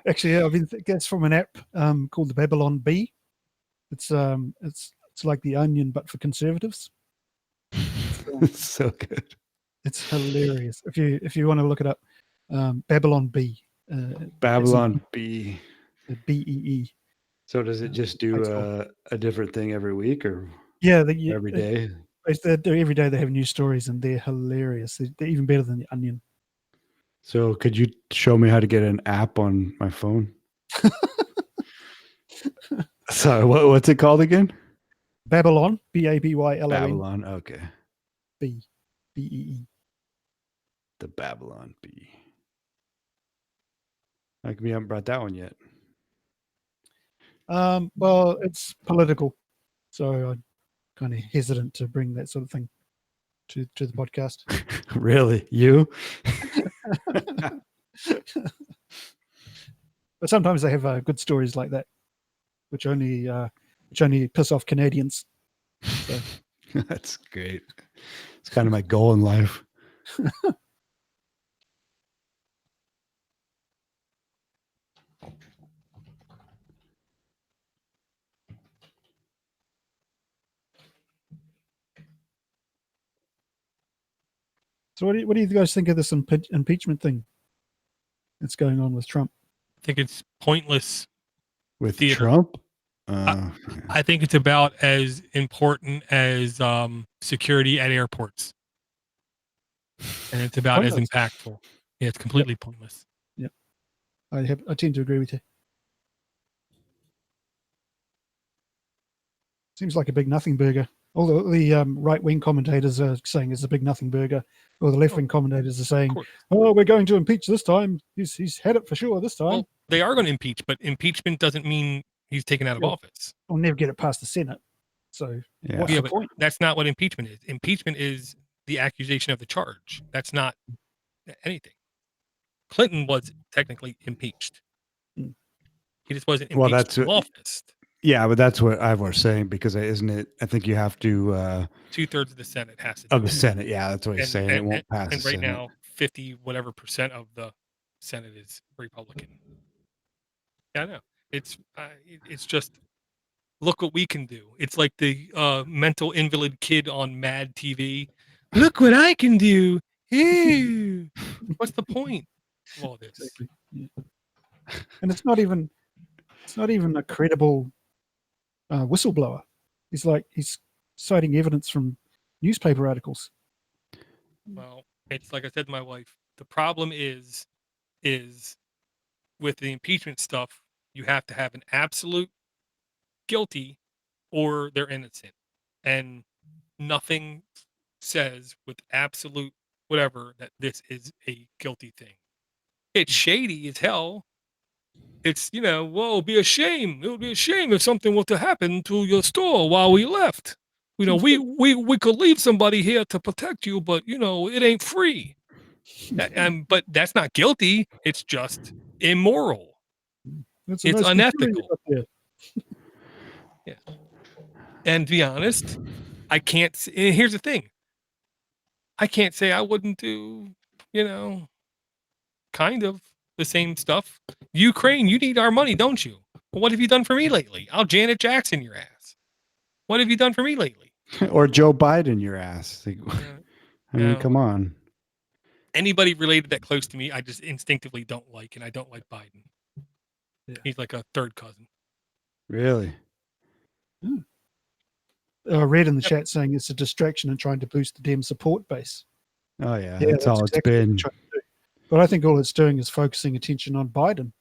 Actually, yeah, I mean, that's from an app called the Babylon Bee. It's like the Onion, but for conservatives. It's so good. It's hilarious. If you want to look it up, Babylon Bee. Babylon Bee. BEE. So does it just do a different thing every week or every day? Every day they have new stories and they're hilarious. They're even better than the Onion. So could you show me how to get an app on my phone? Sorry, what's it called again? Babylon, Babylon. Babylon, okay. BEE. The Babylon Bee. How come you haven't brought that one yet? Well, it's political, so I'm kind of hesitant to bring that sort of thing to the podcast. Really? You? But sometimes they have good stories like that, which only piss off Canadians. So. That's great. It's kind of my goal in life. So what do you guys think of this impeachment thing that's going on with Trump? I think it's pointless. With theater. Trump? I think it's about as important as security at airports. And it's about as impactful. Yeah, it's completely pointless. Yep. I tend to agree with you. Seems like a big nothing burger. all the right-wing commentators are saying it's a big nothing burger, or the left-wing commentators are Of saying, course. "Oh, we're going to impeach this time. He's had it for sure this time. Well, they are going to impeach, but impeachment doesn't mean he's taken out of Yeah. office. We'll never get it past the Senate. So what's Yeah, the but point?" that's not what impeachment is. Impeachment is the accusation of the charge. That's not anything. Clinton was technically impeached. Mm. He just wasn't Well, impeached that's from what- office. Yeah, but that's what Ivor saying, because isn't it? I think you have to 2/3 of the Senate has to do of the it. Senate. Yeah, that's what he's saying. It won't pass. And the right Senate. now, 50 whatever percent of the Senate is Republican. Yeah, I know. It's just look what we can do. It's like the mental invalid kid on Mad TV. Look what I can do. Ew. What's the point of all this? Exactly. Yeah. And it's not even a credible whistleblower. He's citing evidence from newspaper articles. Well, it's like I said to my wife. The problem is with the impeachment stuff, you have to have an absolute guilty or they're innocent. And nothing says with absolute whatever that this is a guilty thing. It's shady as hell. It's, whoa, it'd be a shame. It would be a shame if something were to happen to your store while we left. We could leave somebody here to protect you, but it ain't free. But that's not guilty. It's just immoral. It's a It's nice unethical. up there. Yeah. And to be honest, I can't. Here's the thing. I can't say I wouldn't do, kind of the same stuff. Ukraine, you need our money, don't you? Well, what have you done for me lately? I'll Janet Jackson your ass. What have you done for me lately? Or Joe Biden, your ass. Like, I mean, No. come on. Anybody related that close to me, I just instinctively don't like, and I don't like Biden. Yeah. He's like a third cousin. Really? Read in the chat saying it's a distraction and trying to boost the Dem support base. Oh yeah, that's all exactly what it's been. they're trying to do. But I think all it's doing is focusing attention on Biden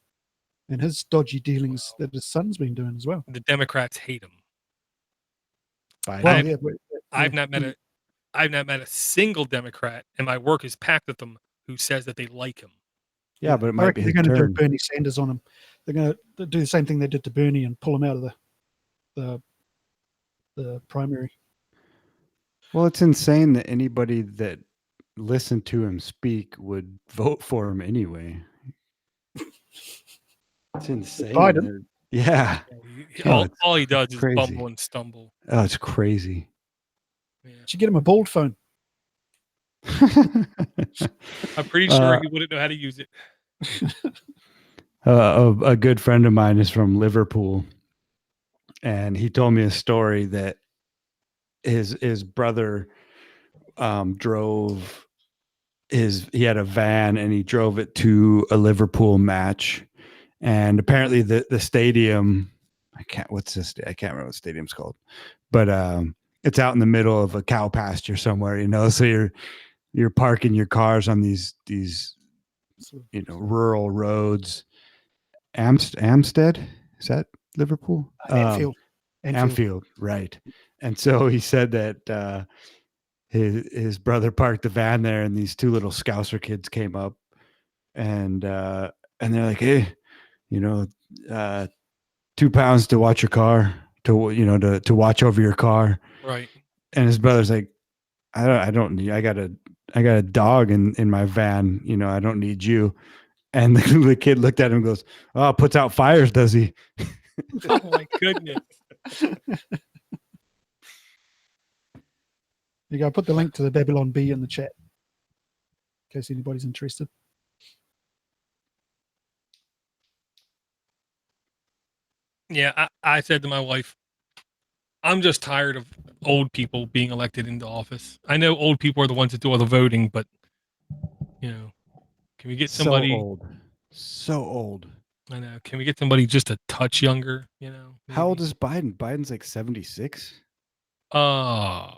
and his dodgy dealings that his son's been doing as well. The Democrats hate him. Biden. Well, I've not met a single Democrat, and my work is packed with them who says that they like him. Yeah, but it I might reckon be they're his going to do turn. Bernie Sanders on him. They're going to do the same thing they did to Bernie and pull him out of the primary. Well, it's insane that anybody that listened to him speak would vote for him anyway. It's insane. Biden? Yeah. All he does is crazy. bumble and stumble. Oh, it's crazy. Yeah. Should get him a bold phone. I'm pretty sure he wouldn't know how to use it. A good friend of mine is from Liverpool, and he told me a story that his brother drove he had a van and he drove it to a Liverpool match, and apparently the stadium, I can't remember what stadium's called, but it's out in the middle of a cow pasture somewhere, so you're parking your cars on these rural roads. Amstead, is that Liverpool? Anfield, right. And so he said that his brother parked the van there, and these two little Scouser kids came up, and they're like, "Hey, £2 to watch your car, to watch over your car." Right. And his brother's like, I don't need. I got a dog in my van. I don't need you. And the kid looked at him and goes, "Oh, puts out fires, does he?" Oh my goodness. You go. Put the link to the Babylon Bee in the chat in case anybody's interested. Yeah, I said to my wife, I'm just tired of old people being elected into office. I know old people are the ones that do all the voting, but can we get somebody So old. I know. Can we get somebody just a touch younger? Maybe? How old is Biden? Biden's like 76. I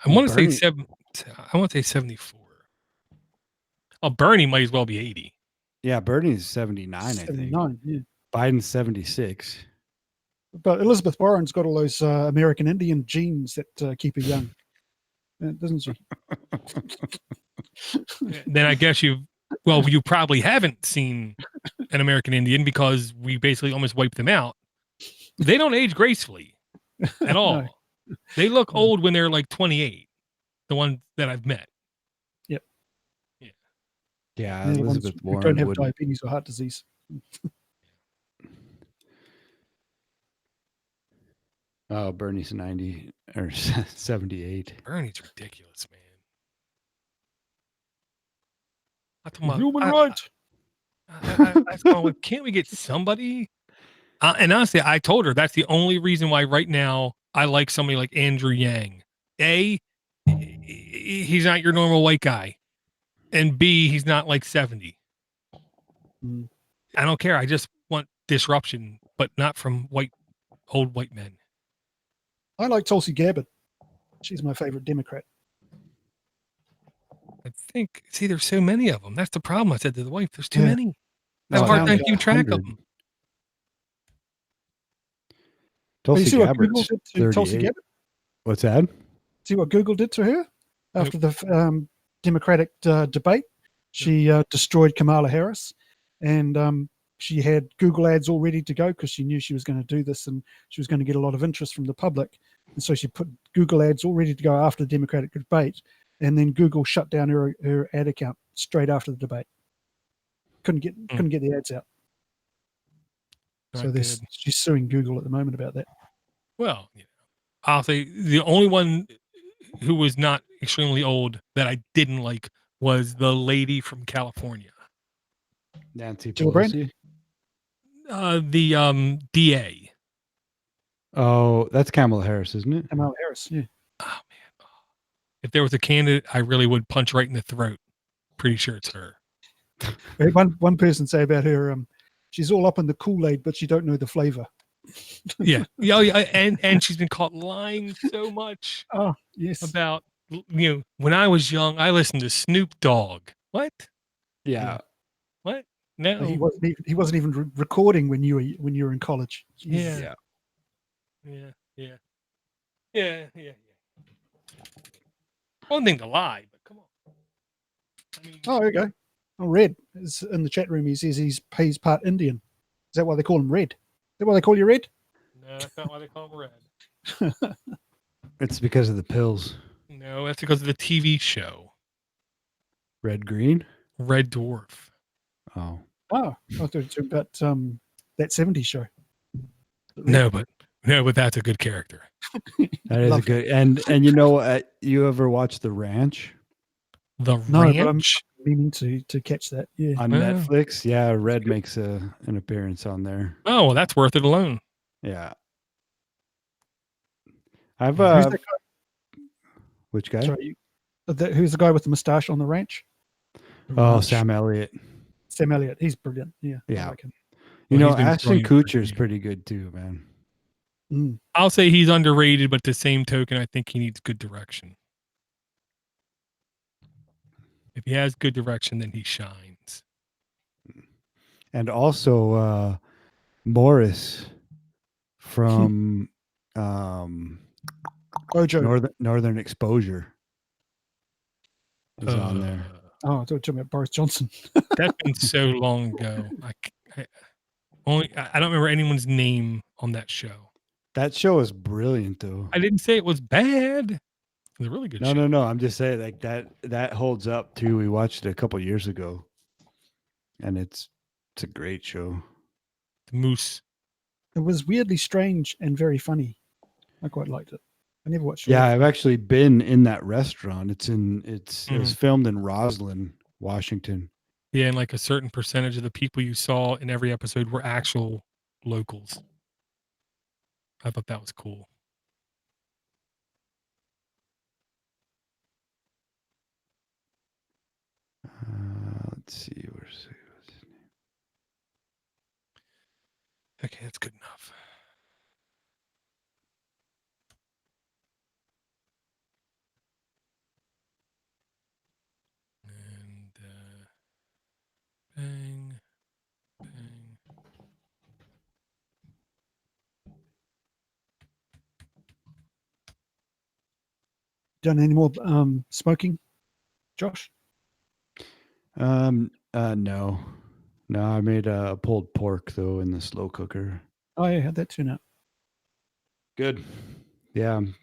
want to say 74. Oh, Bernie might as well be 80. Yeah, Bernie's 79, I think. 79, yeah. Biden's 76. But Elizabeth Warren's got all those American Indian genes that keep her young, doesn't she? Then I guess you probably haven't seen an American Indian because we basically almost wiped them out. They don't age gracefully at all. No. They look No. old when they're like 28. The ones that I've met. Yep. Yeah. Yeah, They're the ones Elizabeth who Warren don't have would. diabetes or heart disease. Oh, Bernie's 90 or 78. Bernie's ridiculous, man. Human rights. I thought, can't we get somebody? And honestly, I told her that's the only reason why right now I like somebody like Andrew Yang. A, he's not your normal white guy, and B, he's not like 70. Mm. I don't care. I just want disruption, but not from old white men. I like Tulsi Gabbard. She's my favorite Democrat. I think. See, there's so many of them. That's the problem. I said to the wife, "There's too Yeah. many. I have a No, hard I time found keeping track of 100. them." You Tulsi see what Google Gabbard's did to Tulsi 38. Gabbard? What's that? See what Google did to her after the Democratic debate? She destroyed Kamala Harris, and she had Google ads all ready to go because she knew she was going to do this and she was going to get a lot of interest from the public. And so she put Google ads all ready to go after the Democratic debate, and then Google shut down her ad account straight after the debate. Couldn't get the ads out. Not So good. she's suing Google at the moment about that. Well, I'll say the only one who was not extremely old that I didn't like was the lady from California, Nancy Gillibrand? Pelosi. the DA. Oh, that's Kamala Harris, isn't it? Kamala Harris, yeah. Oh man, if there was a candidate, I really would punch right in the throat. Pretty sure it's her. I had one person say about her, she's all up in the Kool-Aid, but she don't know the flavor. Yeah, and she's been caught lying so much Oh, yes. about when I was young, I listened to Snoop Dogg. What? Yeah. What? No. He wasn't even recording when you were in college. Jeez. Yeah. One thing to lie, but come on. I mean, Oh, there you go. Oh, Red is in the chat room. He says he's part Indian. Is that why they call him Red? Is that why they call you Red? no, that's not why they call him Red. It's because of the pills. No, that's because of the TV show Red Green? Red Dwarf. Oh. Oh, I thought you were about that 70s show. No, but that's a good character. That is a Love good and you know you ever watch The Ranch The No, but I'm Ranch. meaning to catch that. Yeah. on Wow. Netflix? Yeah, Red makes an appearance on there. Oh, well, that's worth it alone. Yeah. I've Who's that guy? which guy? Sorry, who's the guy with the mustache on the ranch? Oh, Ranch. Sam Elliott. Sam Elliott. He's brilliant. Yeah. I Yeah. like him. You Well, know, he's been Ashton brilliant for Kutcher's years. pretty good too, man. Mm. I'll say he's underrated, but at the same token, I think he needs good direction. If he has good direction, then he shines. And also Morris from Bojo. Northern Exposure is on there. Oh, I thought you were talking about Boris Johnson. That's been so long ago. I don't remember anyone's name on that show. That show is brilliant, though. I didn't say it was bad. It was a really good show. No. I'm just saying, like that holds up too. We watched it a couple years ago, and it's a great show. The Moose. It was weirdly strange and very funny. I quite liked it. I never watched it. Yeah, I've actually been in that restaurant. It was filmed in Roslyn, Washington. Yeah, and like a certain percentage of the people you saw in every episode were actual locals. I thought that was cool. Let's see. What's his name? Okay, that's good enough. And bang, bang. Done any more smoking, Josh? No. No, I made a pulled pork though in the slow cooker. Oh, yeah, how'd that turn out? Good. Yeah, I'm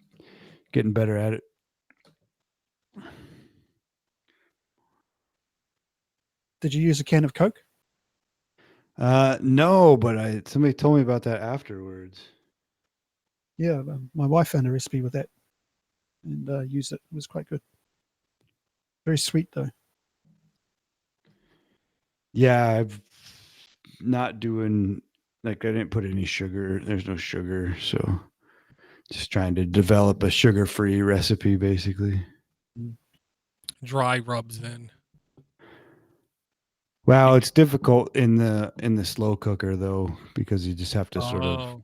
getting better at it. Did you use a can of Coke? No, but somebody told me about that afterwards. Yeah, my wife found a recipe with that and used it. It was quite good. Very sweet though. Yeah, I've not doing like I didn't put any sugar. There's no sugar, so just trying to develop a sugar-free recipe basically. Dry rubs then. Wow, it's difficult in the slow cooker though because you just have to sort of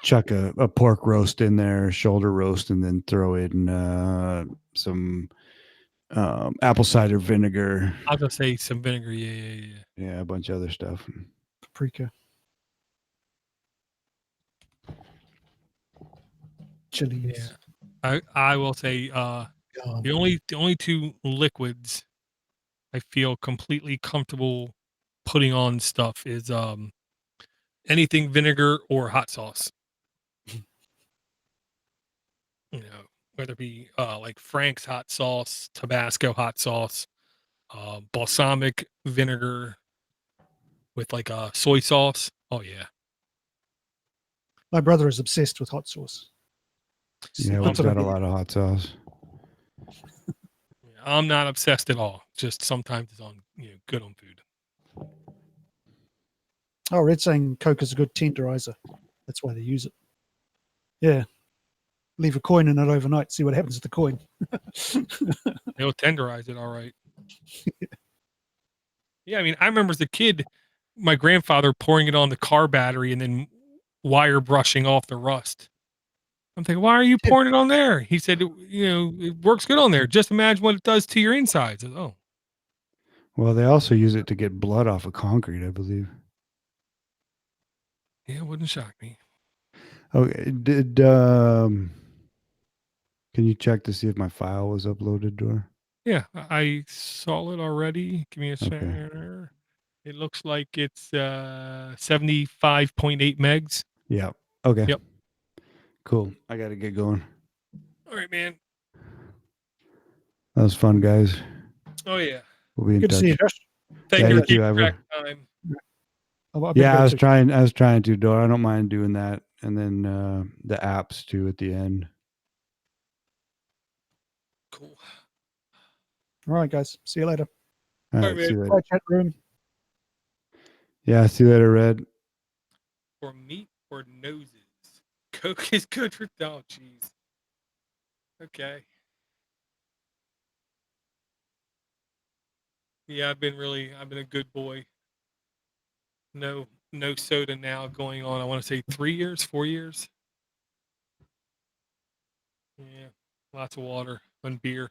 chuck a pork roast in there, shoulder roast, and then throw in some apple cider vinegar. I was gonna say some vinegar. Yeah. Yeah, a bunch of other stuff. Paprika. Chilies. Yeah. I will say the only two liquids I feel completely comfortable putting on stuff is anything vinegar or hot sauce. You know, whether it be like Frank's hot sauce, Tabasco hot sauce, balsamic vinegar with like a soy sauce. Oh yeah. My brother is obsessed with hot sauce. Yeah, we've got a lot of hot sauce. I'm not obsessed at all. Just sometimes it's on, good on food. Oh, Red's saying Coke is a good tenderizer. That's why they use it. Yeah. Leave a coin in it overnight. See what happens to the coin. They'll tenderize it all right. Yeah, I mean, I remember as a kid, my grandfather pouring it on the car battery and then wire brushing off the rust. I'm thinking, why are you pouring it on there? He said, it works good on there. Just imagine what it does to your insides. Oh. Well, they also use it to get blood off of concrete, I believe. Yeah, it wouldn't shock me. Okay. Can you check to see if my file was uploaded, Dor? Yeah, I saw it already. Give me a second. Okay. It looks like it's 75.8 megs. Yeah. Okay. Yep. Cool. I got to get going. All right, man. That was fun, guys. Oh, yeah. We'll be in Good touch. to see you, Josh. Thank you for keeping Ivor. track of time. Yeah, I was trying to, Dor. I don't mind doing that. And then the apps too at the end. Cool. All right, guys. See you later. All right, see you later. Bye, chat room. Yeah, see you later, Red. For meat or noses? Coke is good for, oh, jeez. Okay. Yeah, I've been a good boy. No soda now going on, I want to say 3 years, 4 years. Yeah, lots of water and beer.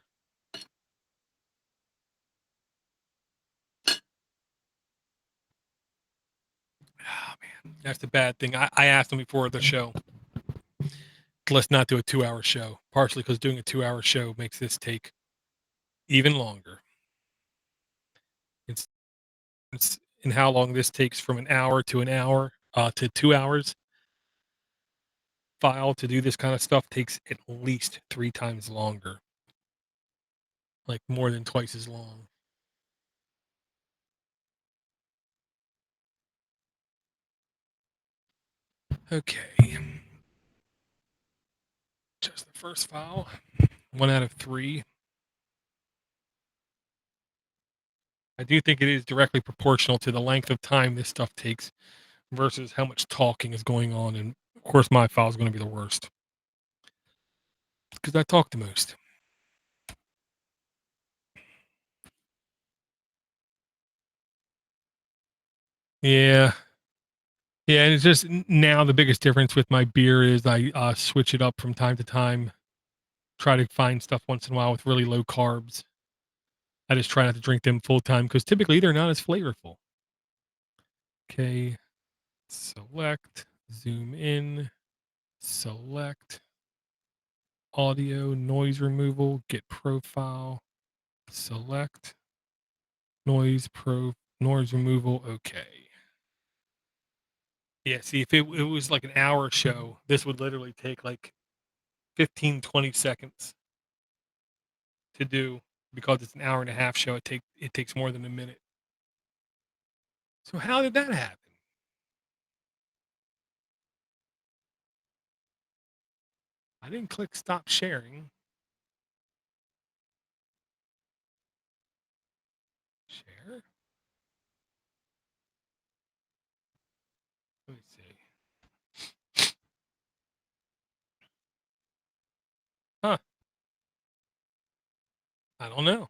Oh, man, that's the bad thing. I asked them before the show, let's not do a 2-hour show, partially because doing a 2-hour show makes this take even longer. It's in how long this takes from an hour to 2 hours. File to do this kind of stuff takes at least 3 times longer, like more than twice as long. Okay. Just the first file. 1 out of 3. I do think it is directly proportional to the length of time this stuff takes versus how much talking is going on. And of course, my file is going to be the worst because I talk the most. Yeah. Yeah. And it's just now the biggest difference with my beer is I switch it up from time to time, try to find stuff once in a while with really low carbs. I just try not to drink them full time because typically they're not as flavorful. Okay. Select, zoom in, select. audio, noise removal, get profile, select, noise removal, okay. Yeah, see, if it was like an hour show, this would literally take like 15, 20 seconds to do. Because it's an hour and a half show, it takes more than a minute. So how did that happen? I didn't click stop sharing. Share? Let me see. Huh. I don't know.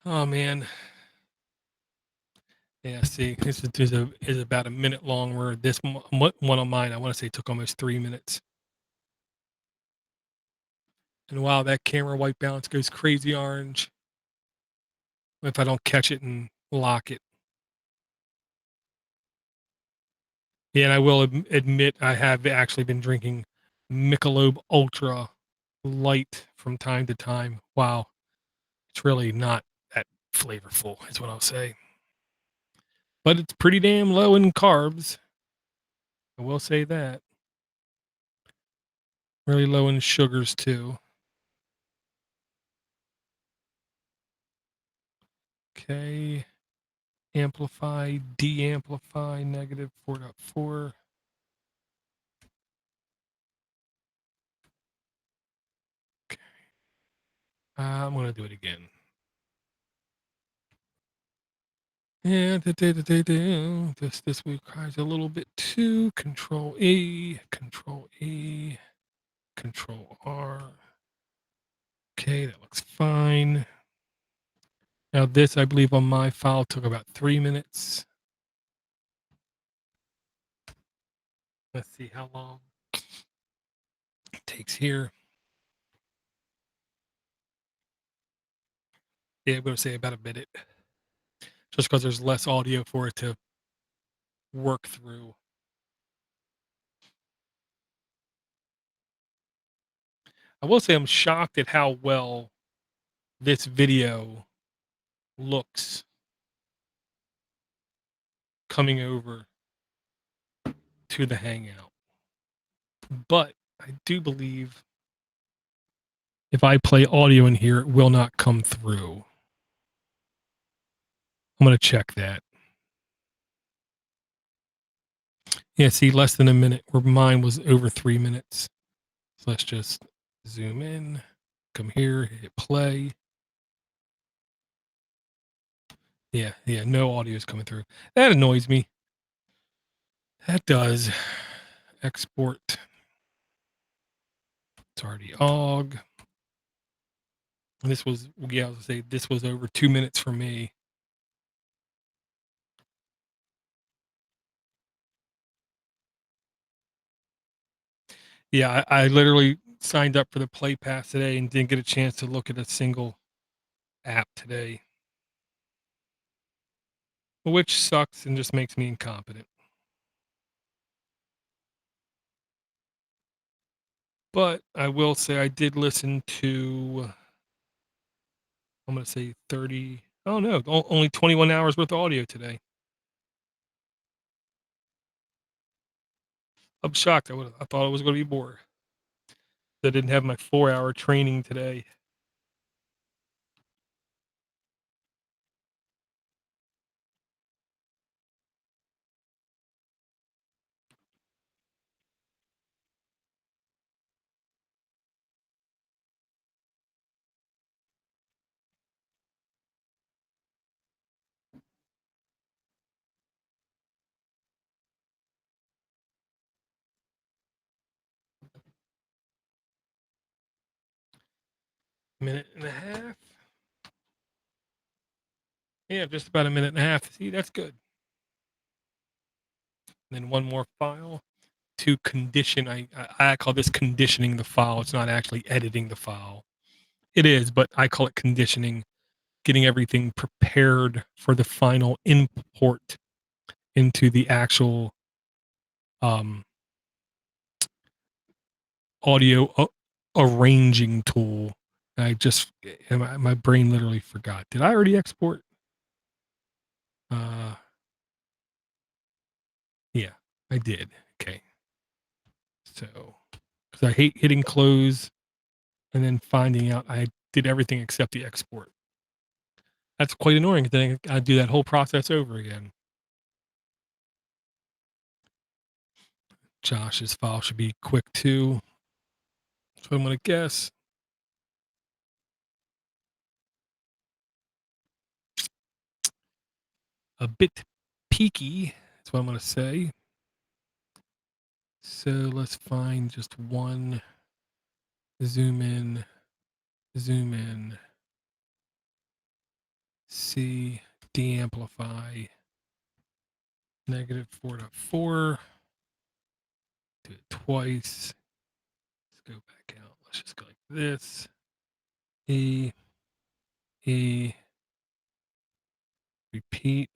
Oh man. Yeah, see, this is about a minute long, where this one of mine, I want to say, took almost 3 minutes. And wow, that camera white balance goes crazy orange if I don't catch it and lock it. Yeah, and I will admit I have actually been drinking Michelob Ultra Light from time to time. Wow, it's really not that flavorful, is what I'll say. But it's pretty damn low in carbs. I will say that. Really low in sugars too. Okay. Amplify, de-amplify, negative 4.4. Okay. I'm going to do it again. Yeah, this requires a little bit too. Control E, Control E, Control R. Okay, that looks fine. Now this, I believe, on my file took about 3 minutes. Let's see how long it takes here. Yeah, I'm going to say about a minute. Just because there's less audio for it to work through. I will say I'm shocked at how well this video looks coming over to the Hangout. But I do believe if I play audio in here, it will not come through. I'm going to check that. Yeah, see, less than a minute, where mine was over 3 minutes. So let's just zoom in, come here, hit play. Yeah, no audio is coming through. That annoys me. That does. Export. It's already OGG. This was, yeah, I was gonna say, this was over 2 minutes for me. Yeah, I literally signed up for the Play Pass today and didn't get a chance to look at a single app today, which sucks and just makes me incompetent. But I will say I did listen to, I'm going to say 30, oh no, only 21 hours worth of audio today. I'm shocked. I thought it was going to be more. I didn't have my 4-hour training today. Minute and a half. Yeah, just about a minute and a half. See, that's good. And then one more file to condition. I call this conditioning the file. It's not actually editing the file. It is, but I call it conditioning, getting everything prepared for the final import into the actual audio arranging tool. I just my brain literally forgot. Did I already export? Yeah, I did. Okay. So, because I hate hitting close and then finding out I did everything except the export. That's quite annoying. Then I do that whole process over again. Josh's file should be quick too. So I'm going to guess. A bit peaky. That's what I'm going to say. So let's find just one. Zoom in. Zoom in. C. De-amplify. -4.4. Do it twice. Let's go back out. Let's just go like this. E. Repeat.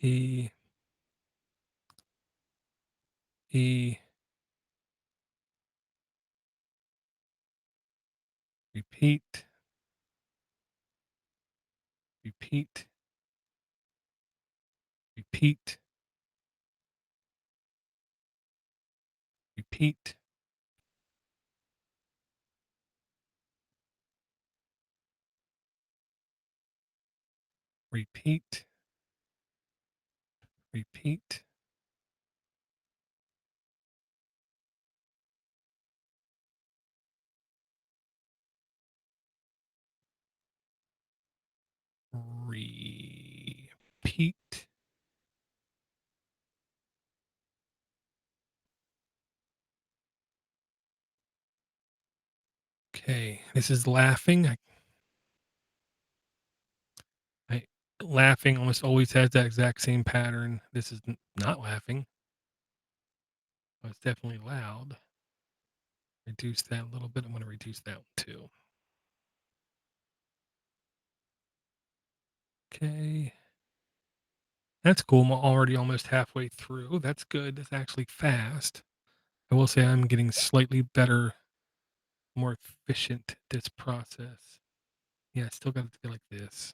E. Repeat. Repeat. Repeat. Repeat. Repeat. Repeat. Repeat. Okay, this is laughing. Laughing almost always has that exact same pattern. This is not laughing. But it's definitely loud. Reduce that a little bit. I'm going to reduce that one too. Okay. That's cool. I'm already almost halfway through. That's good. That's actually fast. I will say I'm getting slightly better, more efficient this process. Yeah, I still got it to be like this.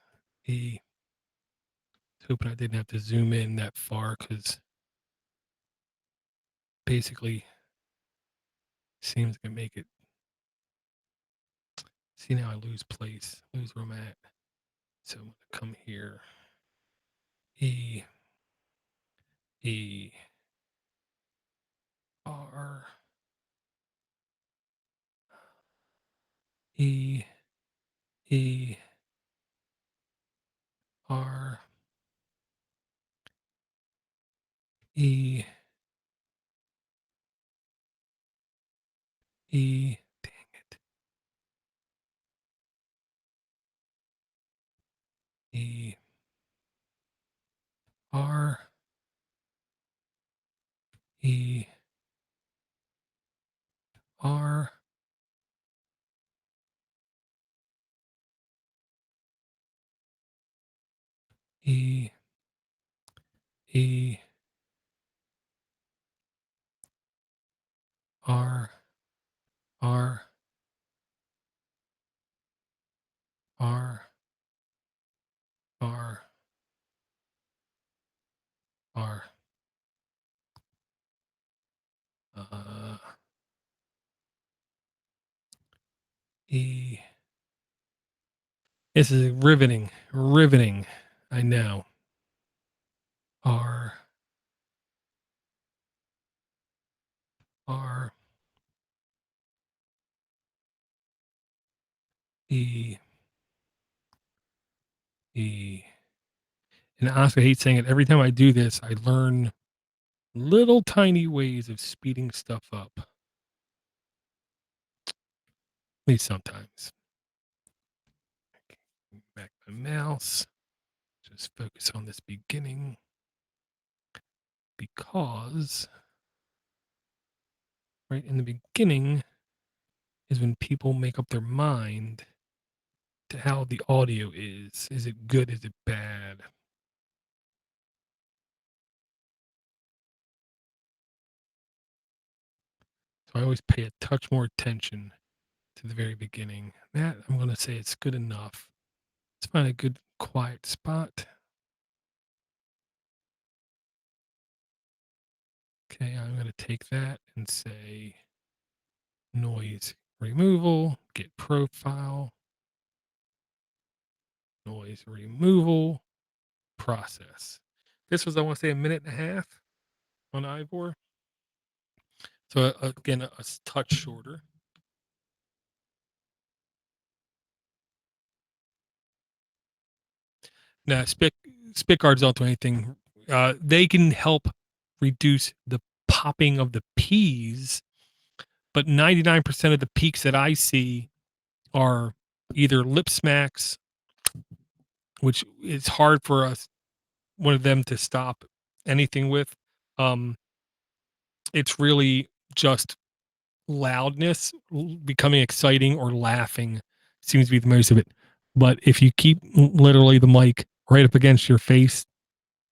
Hoping I didn't have to zoom in that far because basically seems to make it. See, now I lose place, lose where I'm at. So I'm going to come here. E R E E R E E. Dang it. E R E R E E R R R R R. E. This is riveting, riveting. I know. R R E E. And honestly, I hate saying it. Every time I do this, I learn little tiny ways of speeding stuff up. At least sometimes. Okay, back my mouse. Just focus on this beginning. Because right in the beginning is when people make up their mind to how the audio is. Is it good? Is it bad? I always pay a touch more attention to the very beginning. That I'm going to say it's good enough. Let's find a good quiet spot. Okay, I'm going to take that and say noise removal, get profile, noise removal, process. This was, I want to say, a minute and a half on Ivor. So again, a touch shorter. Now, spit guards don't do anything. They can help reduce the popping of the peas, but 99% of the peaks that I see are either lip smacks, which is hard for one of them to stop anything with. It's really just loudness becoming exciting, or laughing seems to be the most of it. But if you keep literally the mic right up against your face,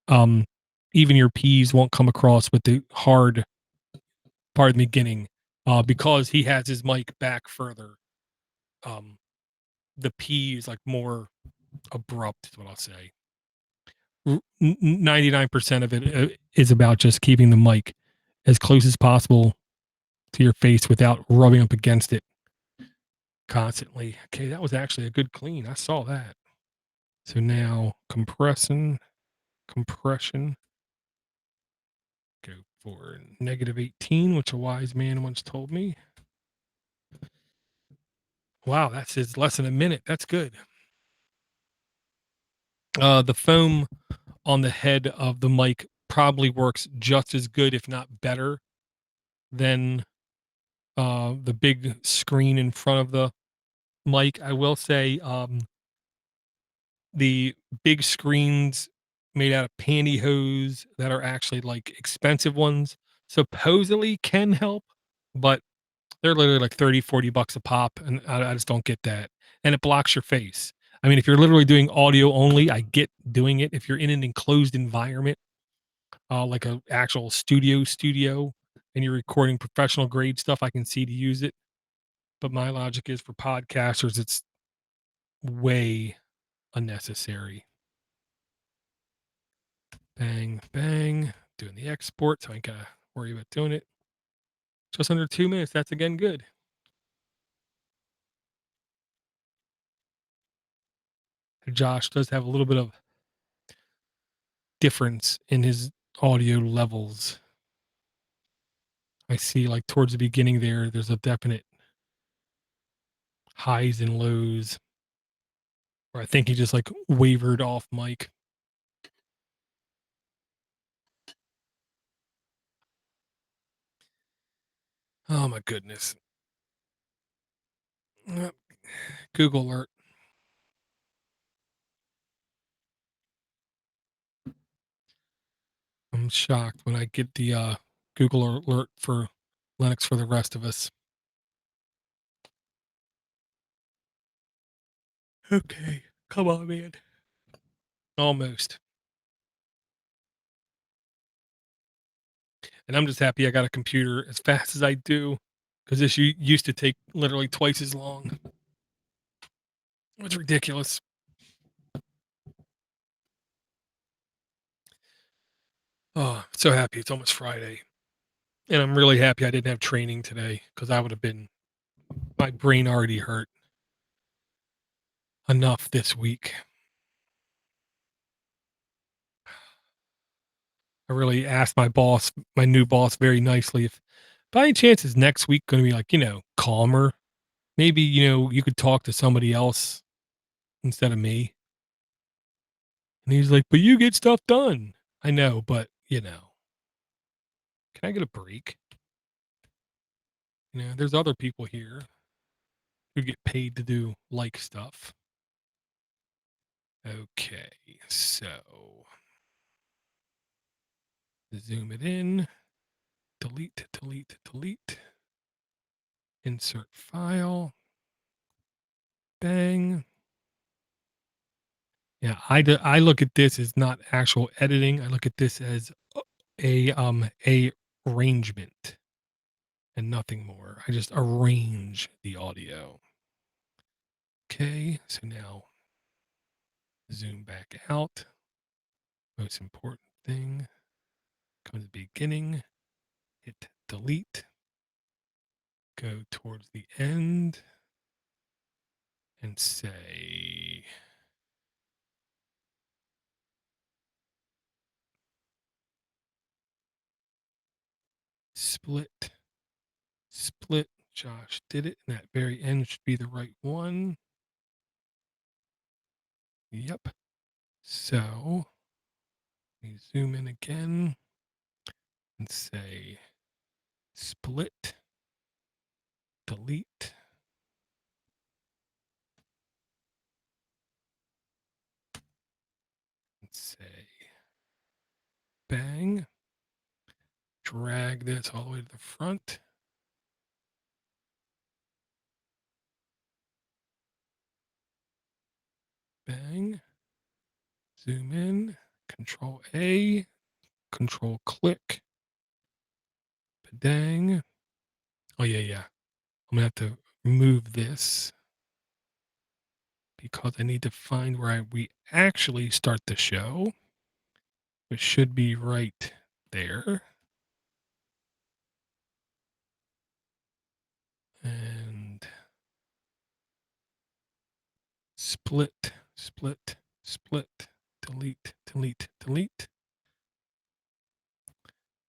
even your peas won't come across with the hard part in the beginning, because he has his mic back further. The P is like more abrupt, is what I'll say. 99% of it is about just keeping the mic as close as possible to your face without rubbing up against it constantly. Okay, that was actually a good clean. I saw that. So now compression. Go for -18, which a wise man once told me. Wow, that's less than a minute. That's good. The foam on the head of the mic probably works just as good, if not better, than the big screen in front of the mic. I will say, the big screens made out of pantyhose that are actually like expensive ones supposedly can help, but they're literally like 30-40 bucks a pop, and I just don't get that. And it blocks your face. I mean, if you're literally doing audio only, I get doing it. If you're in an enclosed environment, like a actual studio, and you're recording professional grade stuff, I can see to use it. But my logic is, for podcasters, it's way unnecessary. Bang, bang. Doing the export, so I ain't gotta worry about doing it. Just under 2 minutes. That's again good. Josh does have a little bit of difference in his audio levels. I see, like, towards the beginning there's a definite highs and lows, where I think he just like wavered off mic. Oh my goodness. Google alert. I'm shocked when I get the Google alert for Linux for the rest of us. Okay, come on, man. Almost. And I'm just happy I got a computer as fast as I do, because this used to take literally twice as long. It's ridiculous. Oh, so happy it's almost Friday. And I'm really happy I didn't have training today, because I would have been, my brain already hurt enough this week. I really asked my new boss, very nicely, if by any chance is next week going to be, like, calmer. Maybe, you could talk to somebody else instead of me. And he's like, but you get stuff done. I know, but, can I get a break? There's other people here who get paid to do like stuff. Okay, so zoom it in, delete, insert file, bang. Yeah, I look at this as not actual editing. I look at this as a arrangement. and nothing more. I just arrange the audio. Okay, so now zoom back out. Most important thing, go to the beginning, hit delete, go towards the end, and say split. Josh did it, and that very end should be the right one. Yep. So we zoom in again and say split, delete, and say bang, drag this all the way to the front. Bang, zoom in, Control A, Control click, dang. Oh yeah. I'm gonna have to remove this because I need to find where we actually start the show, which should be right there. And split, delete.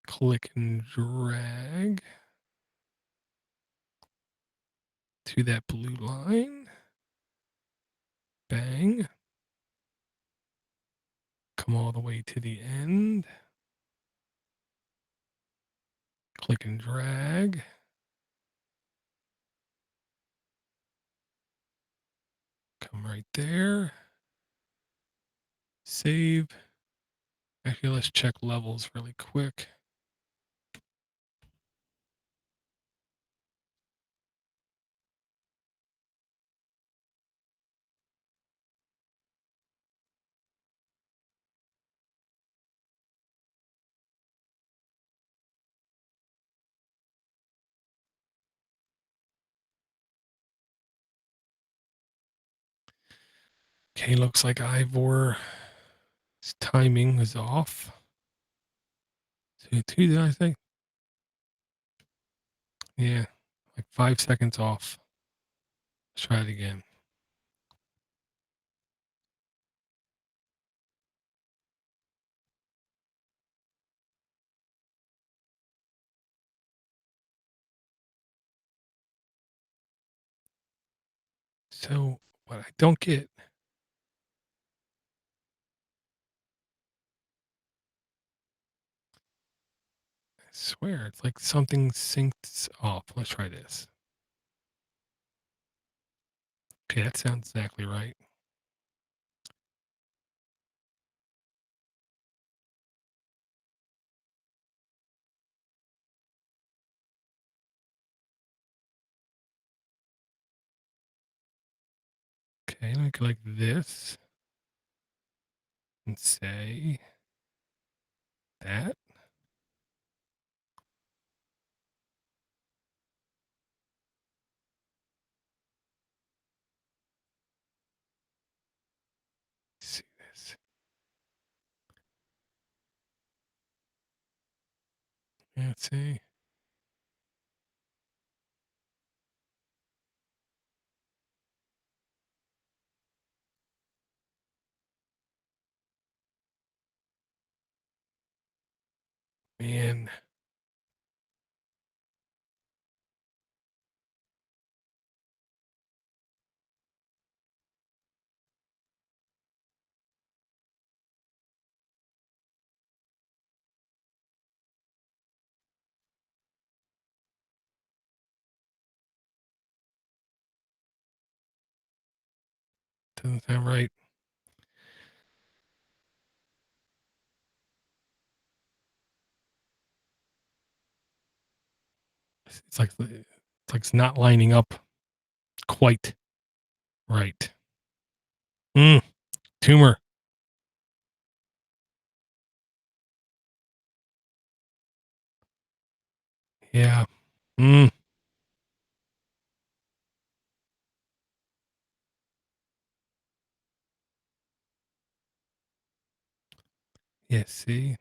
Click and drag to that blue line. Bang. Come all the way to the end. Click and drag. Come right there. Save. Actually, let's check levels really quick. Okay, looks like Ivor's timing is off. So 2, did I think? Yeah, like 5 seconds off. Let's try it again. So what I don't get, I swear, it's like something syncs off. Let's try this. Okay, that sounds exactly right. Okay, let me go like this and say that. See this. Yeah, let's see. Man. Doesn't sound right. It's like it's not lining up quite right. Tumor. Yeah. Mm. Yeah, see?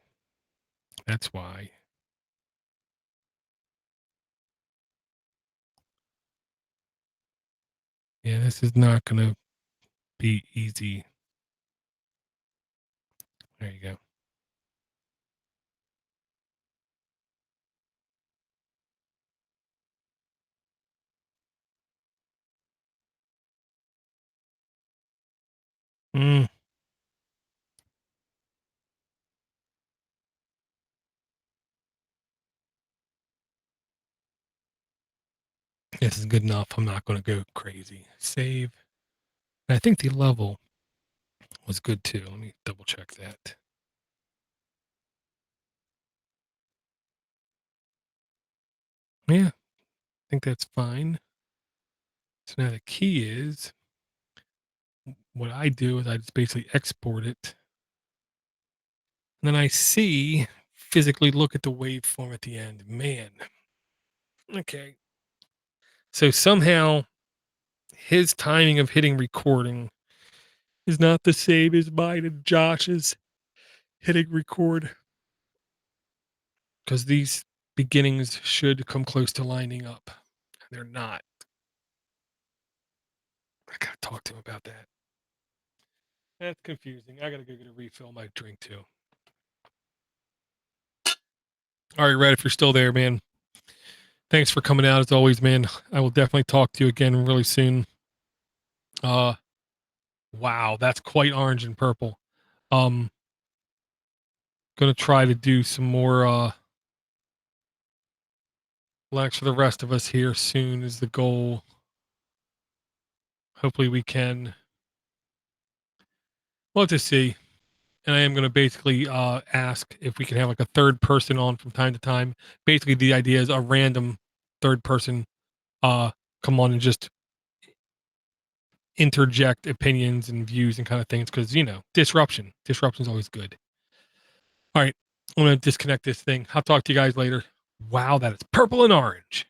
That's why. Yeah, this is not going to be easy. There you go. Mm. This is good enough. I'm not going to go crazy. Save. And I think the level was good too. Let me double check that. Yeah, I think that's fine. So now the key is what I do is I just basically export it. And then I physically look at the waveform at the end. Man. Okay. So somehow his timing of hitting recording is not the same as mine and Josh's hitting record. Because these beginnings should come close to lining up. They're not. I gotta talk to him about that. That's confusing. I gotta go get a refill my drink too. All right, Red, if you're still there, man. Thanks for coming out as always, man. I will definitely talk to you again really soon. Wow, that's quite orange and purple. Gonna try to do some more blacks for the rest of us here soon is the goal. Hopefully we can. We'll have to see. And I am going to basically ask if we can have like a third person on from time to time. Basically, the idea is a random third person come on and just interject opinions and views and kind of things because, disruption. Disruption is always good. All right. I'm going to disconnect this thing. I'll talk to you guys later. Wow, that is purple and orange.